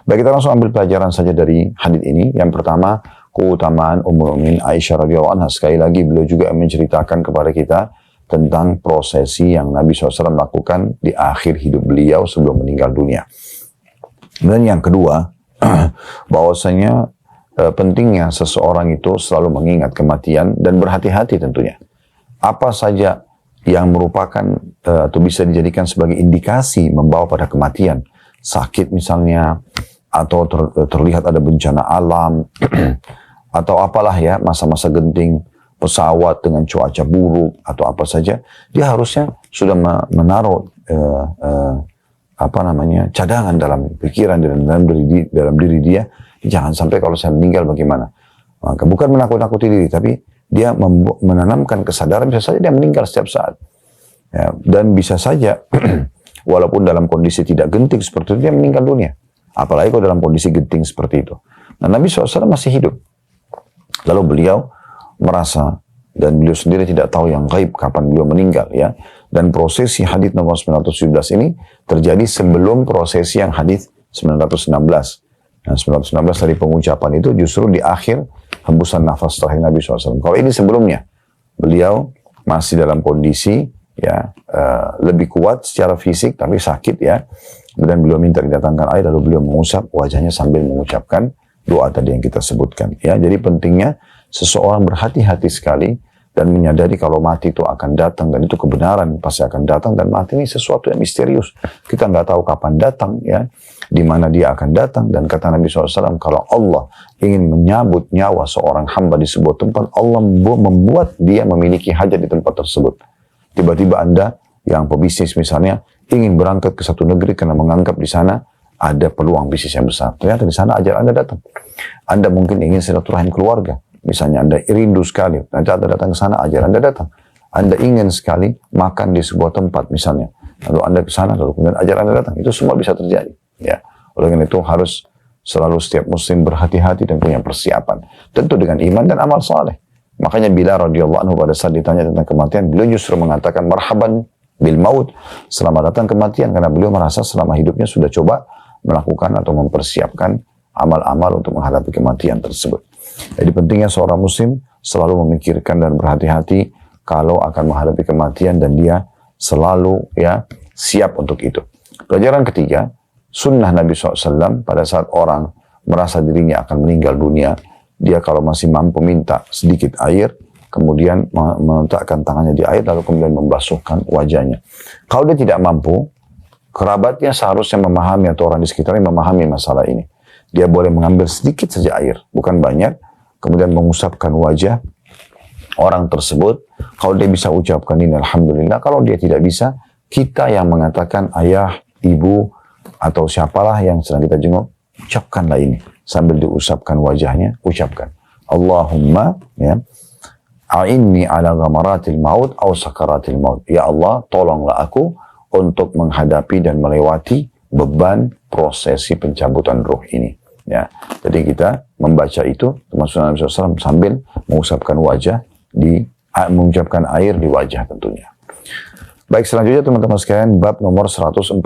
Baik, kita langsung ambil pelajaran saja dari hadits ini. Yang pertama, keutamaan Ummul Mukminin Aisyah radhiyallahu anha. Sekali lagi, beliau juga menceritakan kepada kita tentang prosesi yang Nabi SAW lakukan di akhir hidup beliau sebelum meninggal dunia. Dan yang kedua, bahwasanya pentingnya seseorang itu selalu mengingat kematian dan berhati-hati tentunya. Apa saja yang merupakan atau bisa dijadikan sebagai indikasi membawa pada kematian, sakit misalnya, atau terlihat ada bencana alam, atau apalah ya, masa-masa genting, pesawat dengan cuaca buruk, atau apa saja, dia harusnya sudah menaruh cadangan dalam pikiran dan dalam diri dia, jangan sampai kalau saya meninggal bagaimana. Maka bukan menakut-nakuti diri, tapi dia menanamkan kesadaran, bisa saja dia meninggal setiap saat. Ya, dan bisa saja, walaupun dalam kondisi tidak genting seperti itu, dia meninggal dunia. Apalagi kalau dalam kondisi genting seperti itu. Nah, Nabi SAW masih hidup. Lalu beliau merasa, dan beliau sendiri tidak tahu yang gaib kapan beliau meninggal, ya. Dan prosesi hadits nomor 917 ini terjadi sebelum prosesi yang hadits 916. Nah, 916 dari pengucapan itu justru di akhir hembusan nafas terakhir Nabi SAW. Kalau ini sebelumnya, beliau masih dalam kondisi, ya, lebih kuat secara fisik tapi sakit, ya. Dan beliau minta didatangkan air, lalu beliau mengusap wajahnya sambil mengucapkan doa tadi yang kita sebutkan, ya. Jadi pentingnya seseorang berhati-hati sekali dan menyadari kalau mati itu akan datang, dan itu kebenaran pasti akan datang, dan mati ini sesuatu yang misterius. Kita nggak tahu kapan datang, ya, di mana dia akan datang. Dan kata Nabi SAW, kalau Allah ingin menyabut nyawa seorang hamba di sebuah tempat, Allah membuat dia memiliki hajat di tempat tersebut. Tiba-tiba Anda yang pebisnis misalnya ingin berangkat ke satu negeri karena menganggap di sana ada peluang bisnis yang besar. Ternyata di sana ajal Anda datang. Anda mungkin ingin silaturahim keluarga. Misalnya Anda rindu sekali, nanti Anda datang ke sana, ajal Anda datang. Anda ingin sekali makan di sebuah tempat misalnya, lalu Anda ke sana, lalu kemudian ajal Anda datang. Itu semua bisa terjadi, ya. Oleh karena itu harus selalu setiap muslim berhati-hati dan punya persiapan. Tentu dengan iman dan amal saleh. Makanya Bilal radhiyallahu anhu pada saat ditanya tentang kematian, beliau justru mengatakan marhaban bil maut, selamat datang kematian, karena beliau merasa selama hidupnya sudah coba melakukan atau mempersiapkan amal-amal untuk menghadapi kematian tersebut. Jadi pentingnya seorang muslim selalu memikirkan dan berhati-hati kalau akan menghadapi kematian dan dia selalu siap untuk itu. Pelajaran ketiga, sunnah Nabi SAW pada saat orang merasa dirinya akan meninggal dunia, dia kalau masih mampu minta sedikit air, kemudian meletakkan tangannya di air, lalu kemudian membasuhkan wajahnya. Kalau dia tidak mampu, kerabatnya seharusnya memahami atau orang di sekitarnya memahami masalah ini. Dia boleh mengambil sedikit saja air, bukan banyak, kemudian mengusapkan wajah orang tersebut. Kalau dia bisa ucapkan ini alhamdulillah, kalau dia tidak bisa, kita yang mengatakan ayah, ibu, atau siapalah yang sedang kita jenguk, ucapkanlah ini. Sambil diusapkan wajahnya, ucapkan. Allahumma, a'inni ala ghamaratil maut au sakaratil maut. Ya Allah, tolonglah aku untuk menghadapi dan melewati beban prosesi pencabutan ruh ini. Ya, jadi kita membaca itu, termasuk Nabi SAW sambil mengusapkan wajah, mengucapkan air di wajah tentunya. Baik, selanjutnya teman-teman sekalian, bab nomor 148,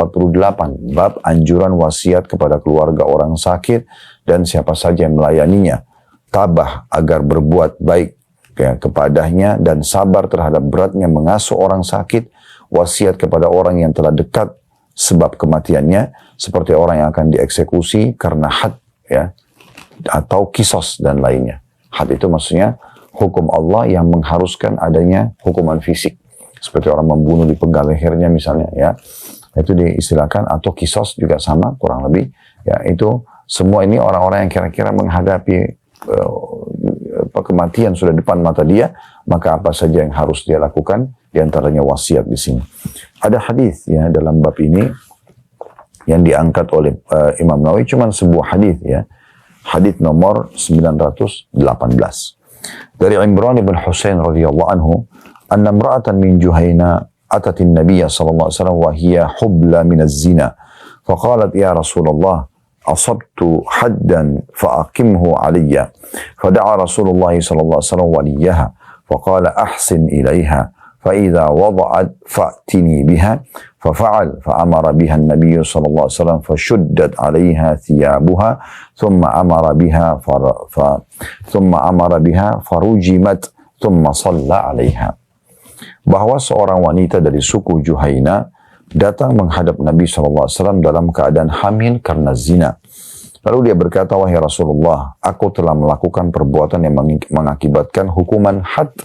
bab anjuran wasiat kepada keluarga orang sakit dan siapa saja yang melayaninya, tabah agar berbuat baik kepadanya dan sabar terhadap beratnya mengasuh orang sakit, wasiat kepada orang yang telah dekat sebab kematiannya, seperti orang yang akan dieksekusi karena had, atau kisos dan lainnya. Had itu maksudnya hukum Allah yang mengharuskan adanya hukuman fisik, seperti orang membunuh dipenggal lehernya misalnya, itu diistilahkan, atau kisos juga sama kurang lebih, itu semua ini orang-orang yang kira-kira menghadapi kematian sudah depan mata dia, maka apa saja yang harus dia lakukan, diantaranya wasiat di sini. Ada hadis dalam bab ini yang diangkat oleh Imam Nawawi, cuma sebuah hadis hadis nomor 918 dari Imran bin Husain radhiyallahu anhu, anna imra'atan min Juhayna atat an-nabiy sallallahu alaihi wasallam wa hiya hubla min az-zina faqalat ya Rasulullah asabtu haddan fa'aqimhu alayya fada'a Rasulullah sallallahu alaihi wasallam waliyaha faqala ahsin ilayha فإذا وضعت فأتني بها ففعل فأمر بها النبي صلى الله عليه وسلم فشدت عليها ثيابها ثم أمر بها فرجمت ثم صلى عليها. Bahwa seorang wanita dari suku Juhayna datang menghadap Nabi SAW dalam keadaan hamil karena zina. Lalu dia berkata, wahai Rasulullah, aku telah melakukan perbuatan yang mengakibatkan hukuman had,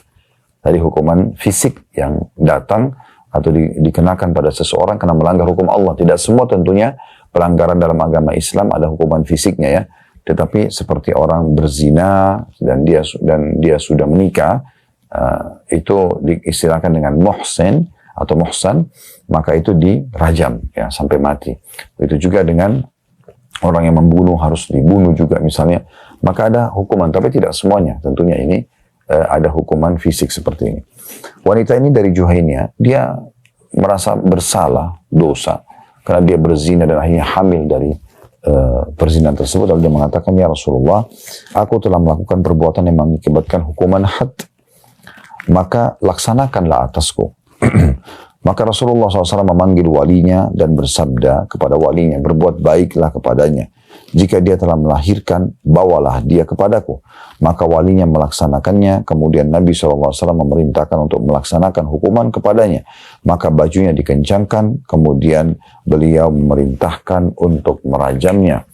dari hukuman fisik yang datang atau dikenakan pada seseorang karena melanggar hukum Allah. Tidak semua tentunya pelanggaran dalam agama Islam ada hukuman fisiknya tetapi seperti orang berzina dan dia sudah menikah, itu diistilahkan dengan muhsin atau muhsan, maka itu dirajam sampai mati. Itu juga dengan orang yang membunuh harus dibunuh juga misalnya, maka ada hukuman, tapi tidak semuanya tentunya ini ada hukuman fisik seperti ini. Wanita ini dari Juhayna, dia merasa bersalah, dosa, karena dia berzina dan akhirnya hamil dari perzinahan tersebut. Lalu dia mengatakan, ya Rasulullah, aku telah melakukan perbuatan yang mengakibatkan hukuman had, maka laksanakanlah atasku. Maka Rasulullah SAW memanggil walinya dan bersabda kepada walinya, berbuat baiklah kepadanya. Jika dia telah melahirkan, bawalah dia kepadaku. Maka walinya melaksanakannya. Kemudian Nabi SAW memerintahkan untuk melaksanakan hukuman kepadanya. Maka bajunya dikencangkan. Kemudian beliau memerintahkan untuk merajamnya.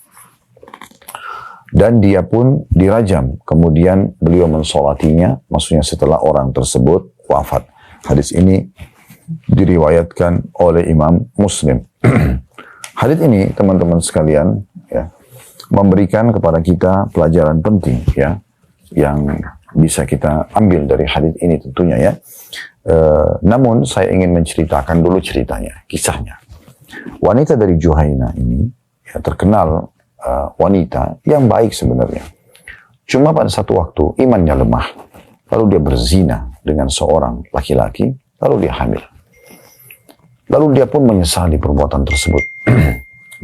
Dan dia pun dirajam. Kemudian beliau mensolatinya. Maksudnya setelah orang tersebut wafat. Hadis ini diriwayatkan oleh Imam Muslim. Hadis ini teman-teman sekalian memberikan kepada kita pelajaran penting yang bisa kita ambil dari hadis ini tentunya namun saya ingin menceritakan dulu ceritanya, kisahnya. Wanita dari Juhayna ini terkenal wanita yang baik sebenarnya. Cuma pada satu waktu imannya lemah. Lalu dia berzina dengan seorang laki-laki, lalu dia hamil. Lalu dia pun menyesali perbuatan tersebut.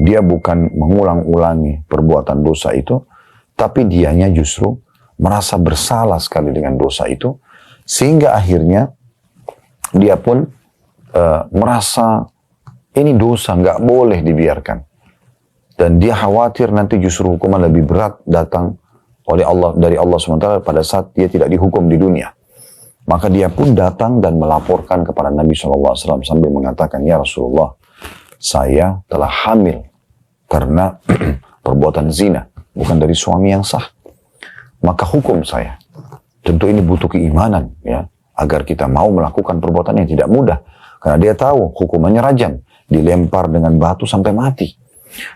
Dia bukan mengulang-ulangi perbuatan dosa itu, tapi dianya justru merasa bersalah sekali dengan dosa itu, sehingga akhirnya dia pun merasa ini dosa, nggak boleh dibiarkan. Dan dia khawatir nanti justru hukuman lebih berat datang oleh Allah dari Allah SWT pada saat dia tidak dihukum di dunia. Maka dia pun datang dan melaporkan kepada Nabi SAW sambil mengatakan, ya Rasulullah, saya telah hamil karena perbuatan zina, bukan dari suami yang sah. Maka hukum saya. Tentu ini butuh keimanan, ya, agar kita mau melakukan perbuatan yang tidak mudah. Karena dia tahu hukumannya rajam, dilempar dengan batu sampai mati.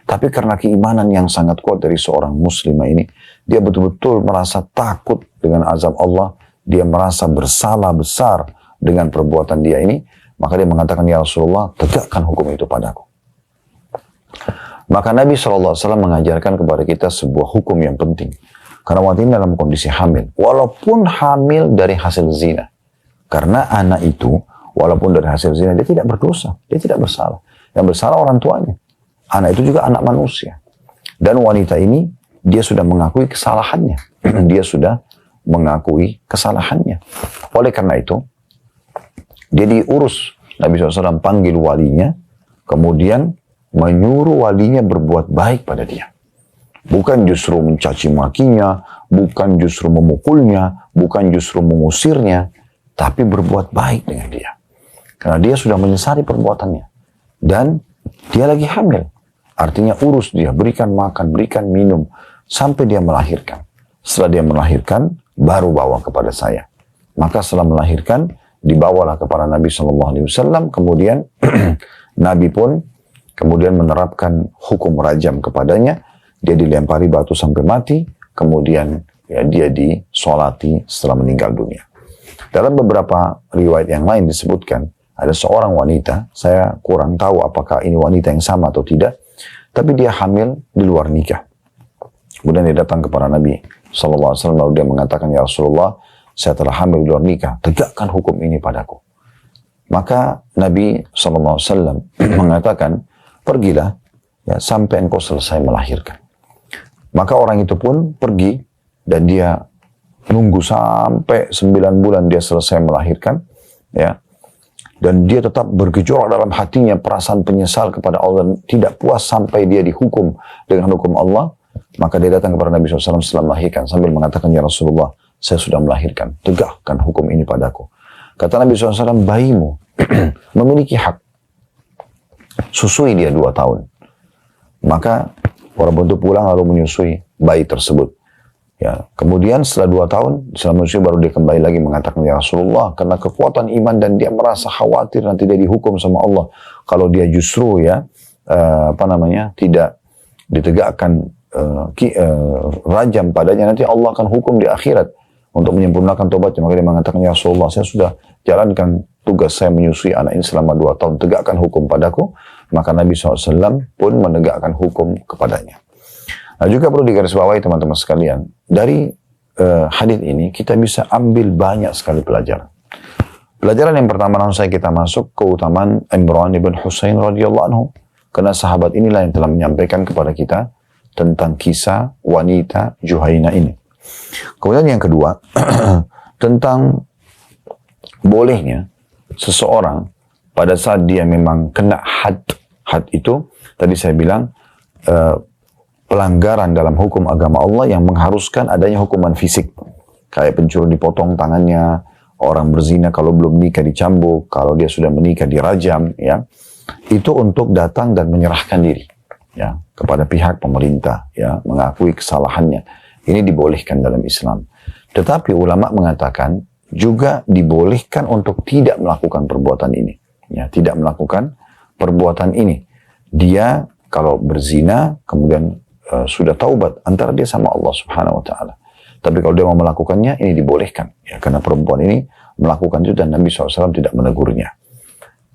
Tapi karena keimanan yang sangat kuat dari seorang muslimah ini, dia betul-betul merasa takut dengan azab Allah. Dia merasa bersalah besar dengan perbuatan dia ini. Maka dia mengatakan, ya Rasulullah, tegakkan hukum itu padaku. Maka Nabi SAW mengajarkan kepada kita sebuah hukum yang penting. Karena waktu ini dalam kondisi hamil. Walaupun hamil dari hasil zina. Karena anak itu, walaupun dari hasil zina, dia tidak berdosa. Dia tidak bersalah. Yang bersalah orang tuanya. Anak itu juga anak manusia. Dan wanita ini, dia sudah mengakui kesalahannya. Dia sudah mengakui kesalahannya. Oleh karena itu, dia diurus. Nabi SAW panggil walinya, kemudian menyuruh walinya berbuat baik pada dia. Bukan justru mencaci makinya, bukan justru memukulnya, bukan justru mengusirnya, tapi berbuat baik dengan dia. Karena dia sudah menyesali perbuatannya. Dan dia lagi hamil. Artinya urus dia, berikan makan, berikan minum, sampai dia melahirkan. Setelah dia melahirkan, baru bawa kepada saya. Maka setelah melahirkan, dibawalah kepada Nabi SAW, kemudian Nabi pun kemudian menerapkan hukum rajam kepadanya. Dia dilempari batu sampai mati, kemudian ya, dia disolati setelah meninggal dunia. Dalam beberapa riwayat yang lain disebutkan, ada seorang wanita, saya kurang tahu apakah ini wanita yang sama atau tidak, tapi dia hamil di luar nikah. Kemudian dia datang kepada Nabi SAW, lalu dia mengatakan, ya Rasulullah, saya telah hamil di luar nikah, tegakkan hukum ini padaku. Maka Nabi SAW mengatakan, pergilah ya, sampai engkau selesai melahirkan. Maka orang itu pun pergi, dan dia nunggu sampai 9 bulan dia selesai melahirkan, ya. Dan dia tetap bergejolak dalam hatinya perasaan penyesal kepada Allah, dan tidak puas sampai dia dihukum dengan hukum Allah. Maka dia datang kepada Nabi SAW setelah melahirkan sambil mengatakan, ya Rasulullah, saya sudah melahirkan, tegakkan hukum ini padaku. Kata Nabi SAW, bayimu memiliki hak, susui dia 2 tahun. Maka orang itu pulang lalu menyusui bayi tersebut. Ya, kemudian setelah 2 tahun, setelah menyusui baru dia kembali lagi mengatakan, ya Rasulullah, karena kekuatan iman dan dia merasa khawatir nanti dia dihukum sama Allah. Kalau dia justru ya, tidak ditegakkan rajam padanya, nanti Allah akan hukum di akhirat untuk menyempurnakan tobatnya. Maka dia mengatakan, ya Rasulullah, saya sudah jalankan tugas saya menyusui anak ini selama 2 tahun, tegakkan hukum padaku. Maka Nabi SAW pun menegakkan hukum kepadanya. Nah, juga perlu digarisbawahi teman-teman sekalian, dari hadis ini kita bisa ambil banyak sekali pelajaran. Pelajaran yang pertama langsung saja kita masuk keutamaan Imran ibn Husain radhiyallahu anhu, karena sahabat inilah yang telah menyampaikan kepada kita tentang kisah wanita Juhaina ini. Kemudian yang kedua, tentang bolehnya seseorang pada saat dia memang kena had itu, tadi saya bilang pelanggaran dalam hukum agama Allah yang mengharuskan adanya hukuman fisik. Kayak pencuri dipotong tangannya, orang berzina kalau belum nikah dicambuk, kalau dia sudah menikah dirajam, ya. Itu untuk datang dan menyerahkan diri, ya, kepada pihak pemerintah, ya, mengakui kesalahannya. Ini dibolehkan dalam Islam. Tetapi ulama mengatakan juga dibolehkan untuk tidak melakukan perbuatan ini, ya, tidak melakukan perbuatan ini. Dia kalau berzina kemudian sudah taubat antara dia sama Allah Subhanahu wa taala. Tapi kalau dia mau melakukannya, ini dibolehkan, ya, karena perempuan ini melakukan itu dan Nabi SAW tidak menegurnya.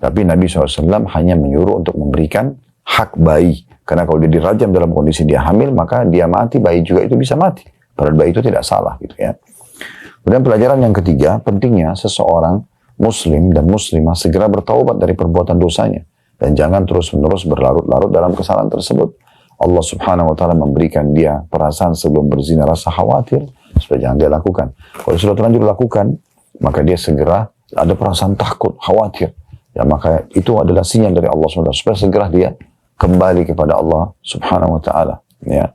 Tapi Nabi SAW hanya menyuruh untuk memberikan hak bayi. Karena kalau dia dirajam dalam kondisi dia hamil, maka dia mati, bayi juga itu bisa mati. Padahal bayi itu tidak salah, gitu ya. Kemudian pelajaran yang ketiga, pentingnya seseorang muslim dan muslimah segera bertaubat dari perbuatan dosanya. Dan jangan terus-menerus berlarut-larut dalam kesalahan tersebut. Allah Subhanahu wa taala memberikan dia perasaan sebelum berzina rasa khawatir supaya jangan dia lakukan. Kalau sudah terlanjur lakukan, maka dia segera ada perasaan takut, khawatir. Ya, maka itu adalah sinyal dari Allah SWT supaya segera dia kembali kepada Allah Subhanahu wa taala, ya.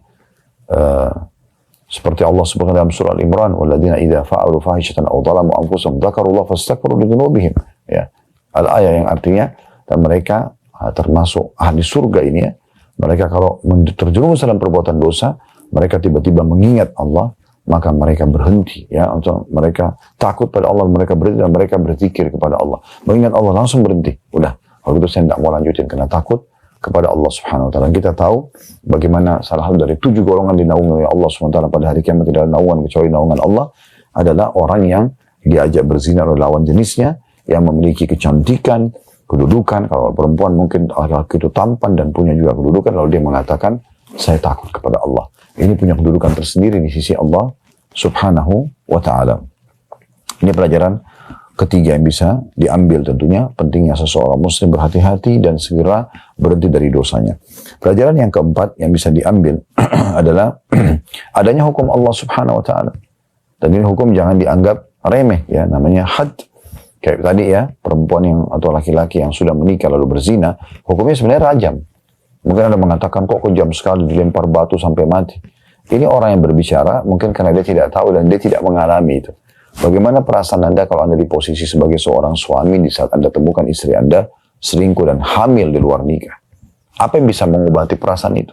Seperti Allah sebutkan dalam surah Al-Imran, walladzina idza fa'alu fahishatan aw dhalamu anfusahum dzakarullaha fastaghfiru lidzunubihim, ya. Al-ayat yang artinya, dan mereka termasuk ahli surga ini, ya. Mereka kalau terjerumus dalam perbuatan dosa, mereka tiba-tiba mengingat Allah, maka mereka berhenti, ya, untuk mereka takut pada Allah, mereka berhenti dan mereka berzikir kepada Allah. Mengingat Allah langsung berhenti. Udah, kalau itu saya tidak mau lanjutin karena takut kepada Allah Subhanahu wa taala. Kita tahu bagaimana salah satu dari 7 golongan dinaungi oleh Allah Subhanahu wa taala pada hari kiamat, tidak ada naungan kecuali naungan Allah, adalah orang yang diajak berzina oleh lawan jenisnya, yang memiliki kecantikan, kedudukan. Kalau perempuan mungkin laki itu tampan dan punya juga kedudukan, lalu dia mengatakan, saya takut kepada Allah. Ini punya kedudukan tersendiri di sisi Allah Subhanahu wa ta'ala. Ini pelajaran ketiga yang bisa diambil tentunya, pentingnya seseorang muslim berhati-hati dan segera berhenti dari dosanya. Pelajaran yang keempat yang bisa diambil adalah adanya hukum Allah Subhanahu wa ta'ala. Dan ini hukum jangan dianggap remeh, ya, namanya had. Kayak tadi, ya, perempuan yang atau laki-laki yang sudah menikah lalu berzina, hukumnya sebenarnya rajam. Mungkin ada mengatakan, kok kejam sekali dilempar batu sampai mati. Ini orang yang berbicara mungkin karena dia tidak tahu dan dia tidak mengalami itu. Bagaimana perasaan Anda kalau Anda di posisi sebagai seorang suami di saat Anda temukan istri Anda selingkuh dan hamil di luar nikah? Apa yang bisa mengobati perasaan itu?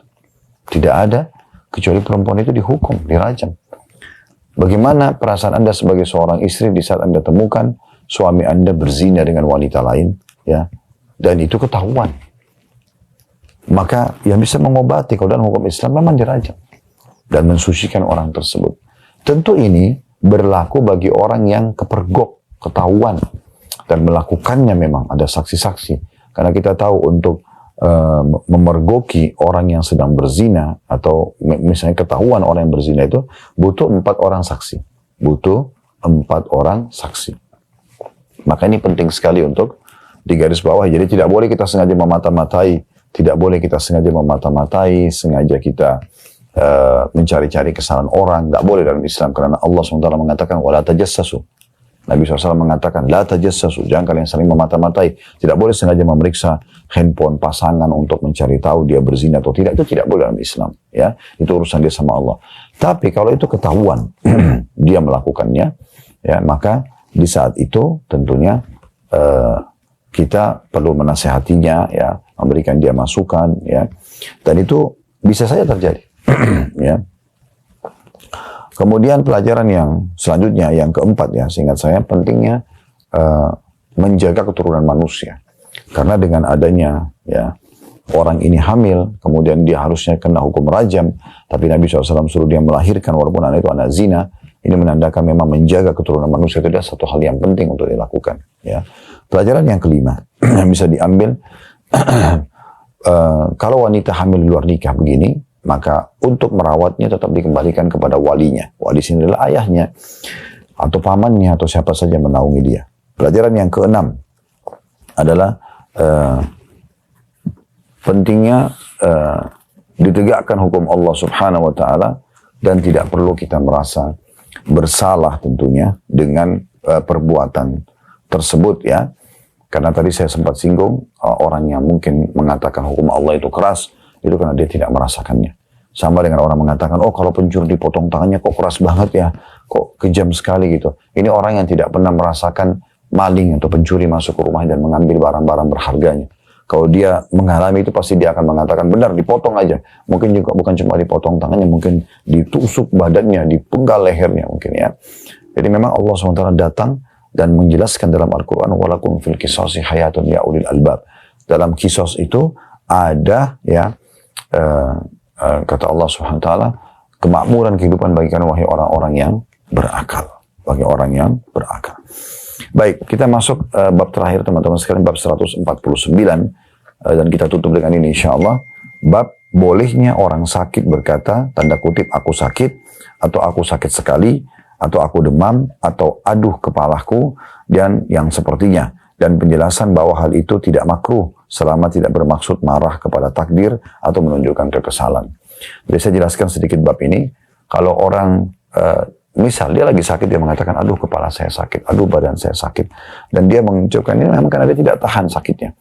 Tidak ada, kecuali perempuan itu dihukum, dirajam. Bagaimana perasaan Anda sebagai seorang istri di saat Anda temukan suami Anda berzina dengan wanita lain, ya, dan itu ketahuan? Maka yang bisa mengobati kalau dalam hukum Islam memang dirajam dan mensucikan orang tersebut. Tentu ini berlaku bagi orang yang kepergok, ketahuan, dan melakukannya memang ada saksi-saksi. Karena kita tahu untuk memergoki orang yang sedang berzina, atau misalnya ketahuan orang yang berzina itu, butuh 4 orang saksi. Butuh 4 orang saksi. Maka ini penting sekali untuk digaris bawah. Jadi tidak boleh kita sengaja memata-matai, tidak boleh kita sengaja memata-matai, sengaja kita mencari-cari kesalahan orang. Tidak boleh dalam Islam, karena Allah SWT mengatakan wala tajassasu. Nabi SAW mengatakan la tajassasu, jangan kalian saling memata-matai. Tidak boleh sengaja memeriksa handphone pasangan untuk mencari tahu dia berzina atau tidak. Itu tidak boleh dalam Islam, ya. Itu urusan dia sama Allah. Tapi kalau itu ketahuan dia melakukannya, ya, maka di saat itu tentunya kita perlu menasehatinya, ya, memberikan dia masukan, ya, dan itu bisa saja terjadi. Ya. Kemudian pelajaran yang selanjutnya, yang keempat, ya, seingat saya pentingnya menjaga keturunan manusia. Karena dengan adanya, ya, orang ini hamil, kemudian dia harusnya kena hukum rajam, tapi Nabi SAW suruh dia melahirkan walaupun anak itu anak zina. Ini menandakan memang menjaga keturunan manusia itu adalah satu hal yang penting untuk dilakukan. Ya. Pelajaran yang kelima yang bisa diambil, kalau wanita hamil di luar nikah begini, maka untuk merawatnya tetap dikembalikan kepada walinya. Wali sini adalah ayahnya, atau pamannya, atau siapa saja menaungi dia. Pelajaran yang keenam adalah pentingnya ditegakkan hukum Allah Subhanahu wa ta'ala, dan tidak perlu kita merasa bersalah tentunya dengan perbuatan tersebut, ya. Karena tadi saya sempat singgung, orang yang mungkin mengatakan hukum Allah itu keras, itu karena dia tidak merasakannya. Sama dengan orang mengatakan, oh kalau pencuri dipotong tangannya kok keras banget ya, kok kejam sekali gitu. Ini orang yang tidak pernah merasakan maling atau pencuri masuk ke rumah dan mengambil barang-barang berharganya. Kalau dia mengalami itu pasti dia akan mengatakan, benar dipotong aja. Mungkin juga bukan cuma dipotong tangannya, mungkin ditusuk badannya, dipenggal lehernya mungkin, ya. Jadi memang Allah SWT datang dan menjelaskan dalam Al-Quran, walakum fil qisasi hayatun ya ulil albab. Dalam kisos itu ada, ya, kata Allah SWT, kemakmuran kehidupan bagi kalian wahai orang-orang yang berakal. Bagi orang yang berakal. Baik, kita masuk bab terakhir teman-teman sekalian, bab 149, dan kita tutup dengan ini insyaAllah. Bab bolehnya orang sakit berkata, tanda kutip, aku sakit, atau aku sakit sekali, atau aku demam, atau aduh kepalaku, dan yang sepertinya. Dan penjelasan bahwa hal itu tidak makruh, selama tidak bermaksud marah kepada takdir, atau menunjukkan kekesalan. Jadi saya jelaskan sedikit bab ini. Kalau orang misal dia lagi sakit, dia mengatakan, aduh kepala saya sakit, aduh badan saya sakit. Dan dia mengucapkan ini memang karena dia tidak tahan sakitnya.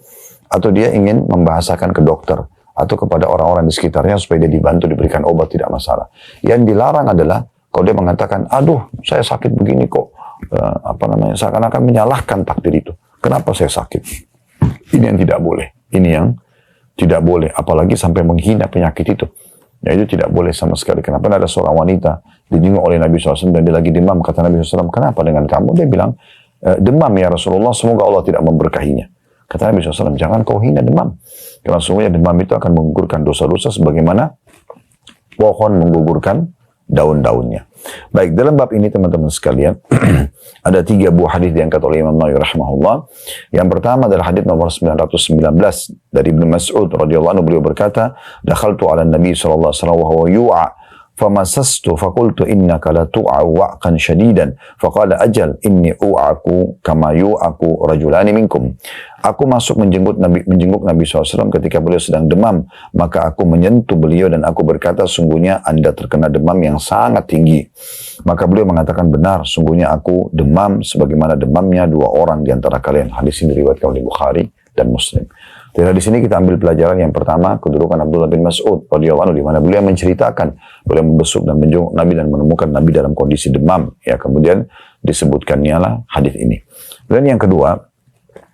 Atau dia ingin membahasakan ke dokter. atau kepada orang-orang di sekitarnya supaya dia dibantu diberikan obat, tidak masalah. Yang dilarang adalah kalau dia mengatakan, aduh saya sakit begini kok, seakan-akan menyalahkan takdir itu. Kenapa saya sakit? Ini yang tidak boleh. Ini yang tidak boleh, apalagi sampai menghina penyakit itu. Ya itu tidak boleh sama sekali. Kenapa ada seorang wanita dijenguk oleh Nabi SAW dan dia lagi demam, kata Nabi SAW, kenapa dengan kamu? Dia bilang, demam ya Rasulullah, semoga Allah tidak memberkahinya. Kata Nabi SAW, jangan kau hina demam. Karena sungguhnya demam itu akan menggugurkan dosa-dosa sebagaimana pohon menggugurkan daun-daunnya. Baik, dalam bab ini teman-teman sekalian, ada 3 buah hadis diangkat oleh Imam Nawawi rahimahullah. Yang pertama adalah hadis nomor 919 dari Ibnu Mas'ud radhiyallahu anhu, beliau berkata, "Dakhaltu 'ala Nabi sallallahu alaihi wasallam wa huwa yu'a famasastu faqultu innaka la tu'a wa'qan shadidan faqala ajal inni u'aku kama yu'aku rajulani minkum." Aku masuk menjenguk Nabi SAW ketika beliau sedang demam, maka aku menyentuh beliau dan aku berkata, sungguhnya Anda terkena demam yang sangat tinggi. Maka beliau mengatakan, benar, sungguhnya aku demam sebagaimana demamnya 2 orang di antara kalian. Hadis ini diriwayatkan oleh Bukhari dan Muslim. Jadi di sini kita ambil pelajaran yang pertama, kedudukan Abdullah bin Mas'ud radhiyallahu anhu, di mana beliau menceritakan beliau membesuk dan menjenguk Nabi dan menemukan Nabi dalam kondisi demam. Ya, kemudian disebutkannya lah hadis ini. Dan yang kedua,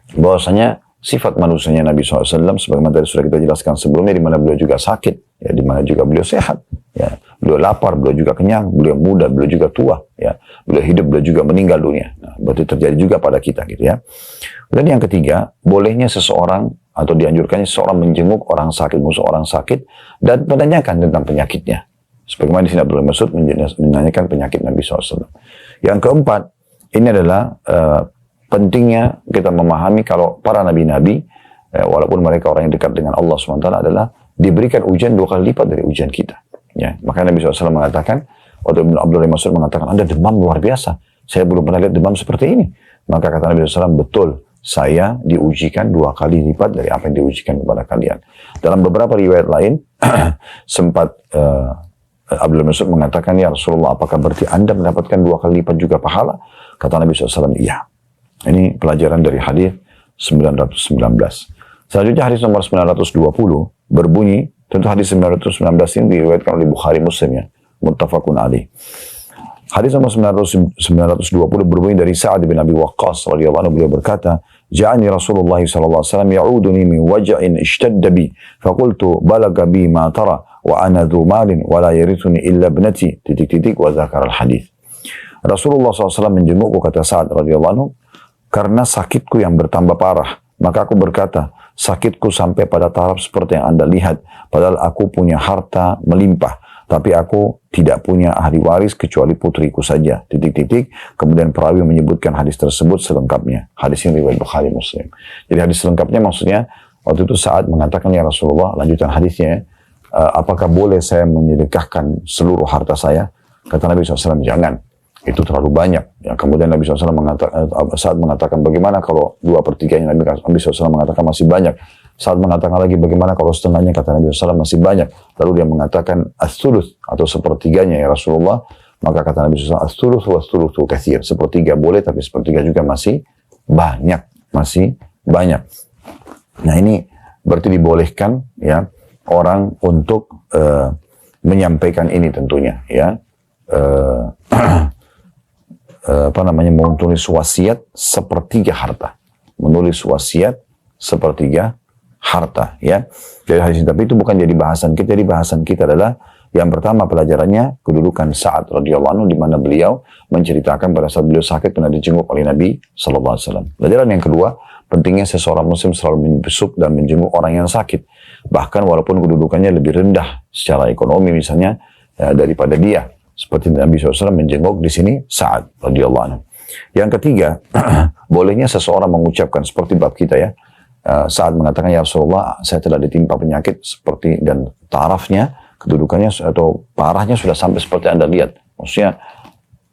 bahwasanya sifat manusianya Nabi SAW, sebagaimana tadi sudah kita jelaskan sebelumnya, di mana beliau juga sakit, ya, di mana juga beliau sehat, ya, beliau lapar, beliau juga kenyang, beliau muda, beliau juga tua, ya, beliau hidup, beliau juga meninggal dunia. Nah, berarti terjadi juga pada kita, gitu ya. Dan yang ketiga, bolehnya seseorang atau dianjurkannya seseorang menjenguk orang sakit, musuh orang sakit, dan menanyakan tentang penyakitnya. Sebagaimana di sini Abdullah bin Mas'ud menanyakan penyakit Nabi SAW. Yang keempat, ini adalah pentingnya kita memahami kalau para nabi-nabi, walaupun mereka orang yang dekat dengan Allah SWT, adalah diberikan ujian 2 kali lipat dari ujian kita. Ya, makanya Nabi SAW mengatakan, waktu Abdullah bin Mas'ud mengatakan, Anda demam luar biasa, saya belum pernah lihat demam seperti ini. Maka kata Nabi SAW, betul, saya diujikan 2 kali lipat dari apa yang diujikan kepada kalian. Dalam beberapa riwayat lain, sempat Abdullah bin Mas'ud mengatakan, ya Rasulullah, apakah berarti Anda mendapatkan 2 kali lipat juga pahala? Kata Nabi SAW, iya. Ini pelajaran dari hadis 919. Selanjutnya hadis nomor 920 berbunyi, tentu hadis 919 ini diriwayatkan oleh Bukhari Muslim, ya, muttafaqun alaih. Hadis nomor 920 berbunyi dari Sa'ad bin Abi Waqqas radhiyallahu anhu, beliau berkata, "Ja'ani Rasulullah sallallahu alaihi wasallam ya'uduni min waja'in ishtadda bi, faqultu balagha bi ma tara wa ana dhu malin wa la yarithuni illa ibnati." Wa dzakara al-hadis. Rasulullah SAW menjengukku, kata Sa'ad radhiyallahu anhu, karena sakitku yang bertambah parah. Maka aku berkata, sakitku sampai pada taraf seperti yang Anda lihat, padahal aku punya harta melimpah, tapi aku tidak punya ahli waris kecuali putriku saja. Kemudian perawi menyebutkan hadis tersebut selengkapnya. Hadis ini riwayat Bukhari Muslim. Jadi hadis selengkapnya maksudnya, waktu itu saat mengatakan, ya Rasulullah, lanjutan hadisnya, apakah boleh saya menyedekahkan seluruh harta saya? Kata Nabi SAW, jangan. Itu terlalu banyak. Ya, kemudian Nabi SAW saat mengatakan bagaimana kalau 2/3-nya, Nabi SAW mengatakan masih banyak. Saat mengatakan lagi bagaimana kalau setengahnya, kata Nabi SAW masih banyak. Lalu dia mengatakan as-thuluth atau 1/3-nya ya Rasulullah. Maka kata Nabi SAW as-thuluth wa as-thuluthu katsir. 1/3 boleh, tapi 1/3 juga masih banyak. Masih banyak. Nah ini berarti dibolehkan ya orang untuk menyampaikan ini tentunya ya. Menulis wasiat 1/3 harta, menulis wasiat 1/3 harta, ya. Jadi hadis ini, tapi itu bukan jadi bahasan kita. Jadi bahasan kita adalah yang pertama pelajarannya kedudukan Sa'ad radhiyallahu anhu, di mana beliau menceritakan pada saat beliau sakit pernah dijenguk oleh Nabi sallallahu alaihi wasallam. Pelajaran yang kedua, pentingnya seseorang muslim selalu membesuk dan menjenguk orang yang sakit, bahkan walaupun kedudukannya lebih rendah secara ekonomi misalnya daripada dia. Seperti Nabi SAW menjenguk di sini Sa'ad radhiyallahu anhu. Yang ketiga, bolehnya seseorang mengucapkan seperti bab kita ya. Sa'ad mengatakan, ya Rasulullah, saya telah ditimpa penyakit seperti, dan tarafnya, kedudukannya atau parahnya sudah sampai seperti Anda lihat. Maksudnya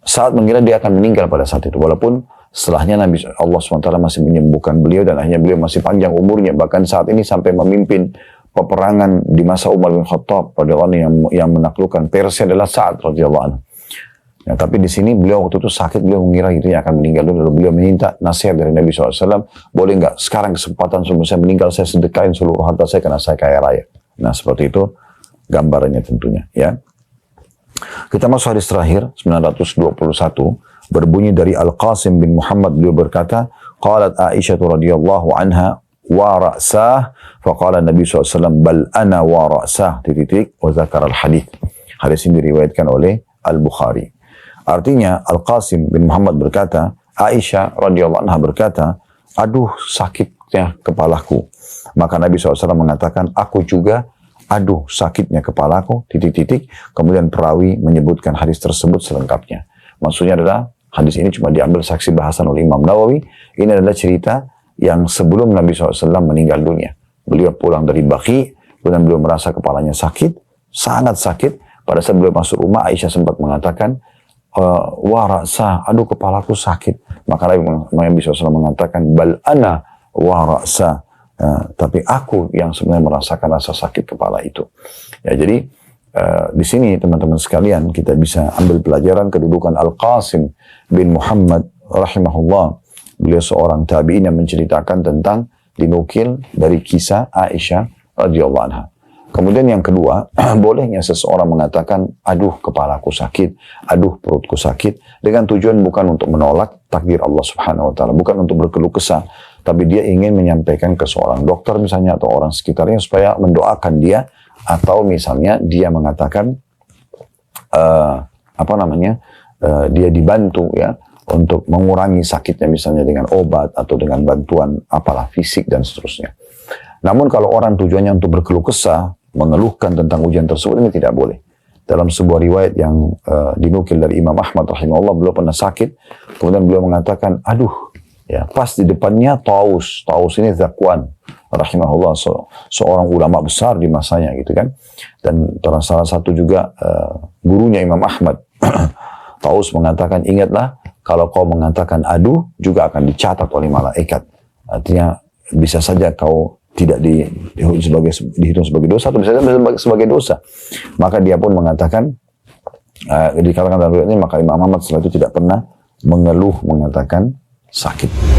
Sa'ad mengira dia akan meninggal pada saat itu, walaupun setelahnya Allah SWT masih menyembuhkan beliau dan akhirnya beliau masih panjang umurnya. Bahkan saat ini sampai memimpin peperangan di masa Umar bin Khattab, pada orang yang menaklukkan Persia adalah Sa'ad radhiyallahu anhu. Ya, tapi di sini beliau waktu itu sakit, beliau mengira itu yang akan meninggal dulu, lalu beliau minta nasihat dari Nabi SAW, boleh nggak sekarang kesempatan sebelum saya meninggal saya sedekahin seluruh harta saya karena saya kaya raya. Nah, seperti itu gambarannya tentunya, ya. Kita masuk hadis terakhir 921, berbunyi dari Al-Qasim bin Muhammad, beliau berkata, qalat Aisyah radhiyallahu anha wa ra'sah, faqala Nabi SAW bal ana wa ra'sah wa zakar al-hadith. Hadis ini diriwayatkan oleh Al-Bukhari. Artinya Al-Qasim bin Muhammad berkata, Aisyah radhiyallahu anha berkata, aduh sakitnya kepalaku. Maka Nabi SAW mengatakan, aku juga aduh sakitnya kepalaku, kemudian perawi menyebutkan hadis tersebut selengkapnya. Maksudnya adalah hadis ini cuma diambil saksi bahasan oleh Imam Nawawi. Ini adalah cerita yang sebelum Nabi SAW meninggal dunia. Beliau pulang dari Baqi, kemudian beliau merasa kepalanya sakit, sangat sakit. Pada saat beliau masuk rumah, Aisyah sempat mengatakan, wa ra'sa, aduh kepalaku sakit. Maka Nabi SAW mengatakan, bal ana wa ra'sa, tapi aku yang sebenarnya merasakan rasa sakit kepala itu. Ya, jadi di sini teman-teman sekalian kita bisa ambil pelajaran kedudukan Al-Qasim bin Muhammad rahimahullah. Beliau seorang tabi'in yang menceritakan tentang dinukil dari kisah Aisyah radhiyallahu anha. Kemudian yang kedua, bolehnya seseorang mengatakan, aduh kepalaku sakit, aduh perutku sakit, dengan tujuan bukan untuk menolak takdir Allah Subhanahu wa taala, bukan untuk berkeluh kesah, tapi dia ingin menyampaikan ke seorang dokter misalnya atau orang sekitarnya supaya mendoakan dia, atau misalnya dia mengatakan dia dibantu ya untuk mengurangi sakitnya misalnya dengan obat atau dengan bantuan apalah fisik dan seterusnya. Namun kalau orang tujuannya untuk berkeluh kesah, mengeluhkan tentang ujian tersebut, ini tidak boleh. Dalam sebuah riwayat yang dinukil dari Imam Ahmad rahimahullah, beliau pernah sakit, kemudian beliau mengatakan, aduh, ya pas di depannya Taus ini Zakwan rahimahullah, seorang ulama besar di masanya gitu kan, dan salah satu juga gurunya Imam Ahmad. Taus mengatakan, ingatlah kalau kau mengatakan aduh juga akan dicatat oleh malaikat. Artinya bisa saja kau tidak dihitung sebagai dosa atau bisa sebagai dosa. Maka dia pun mengatakan, dikatakan dalam riwayat ini, maka Imam Ahmad setelah itu tidak pernah mengeluh mengatakan sakit.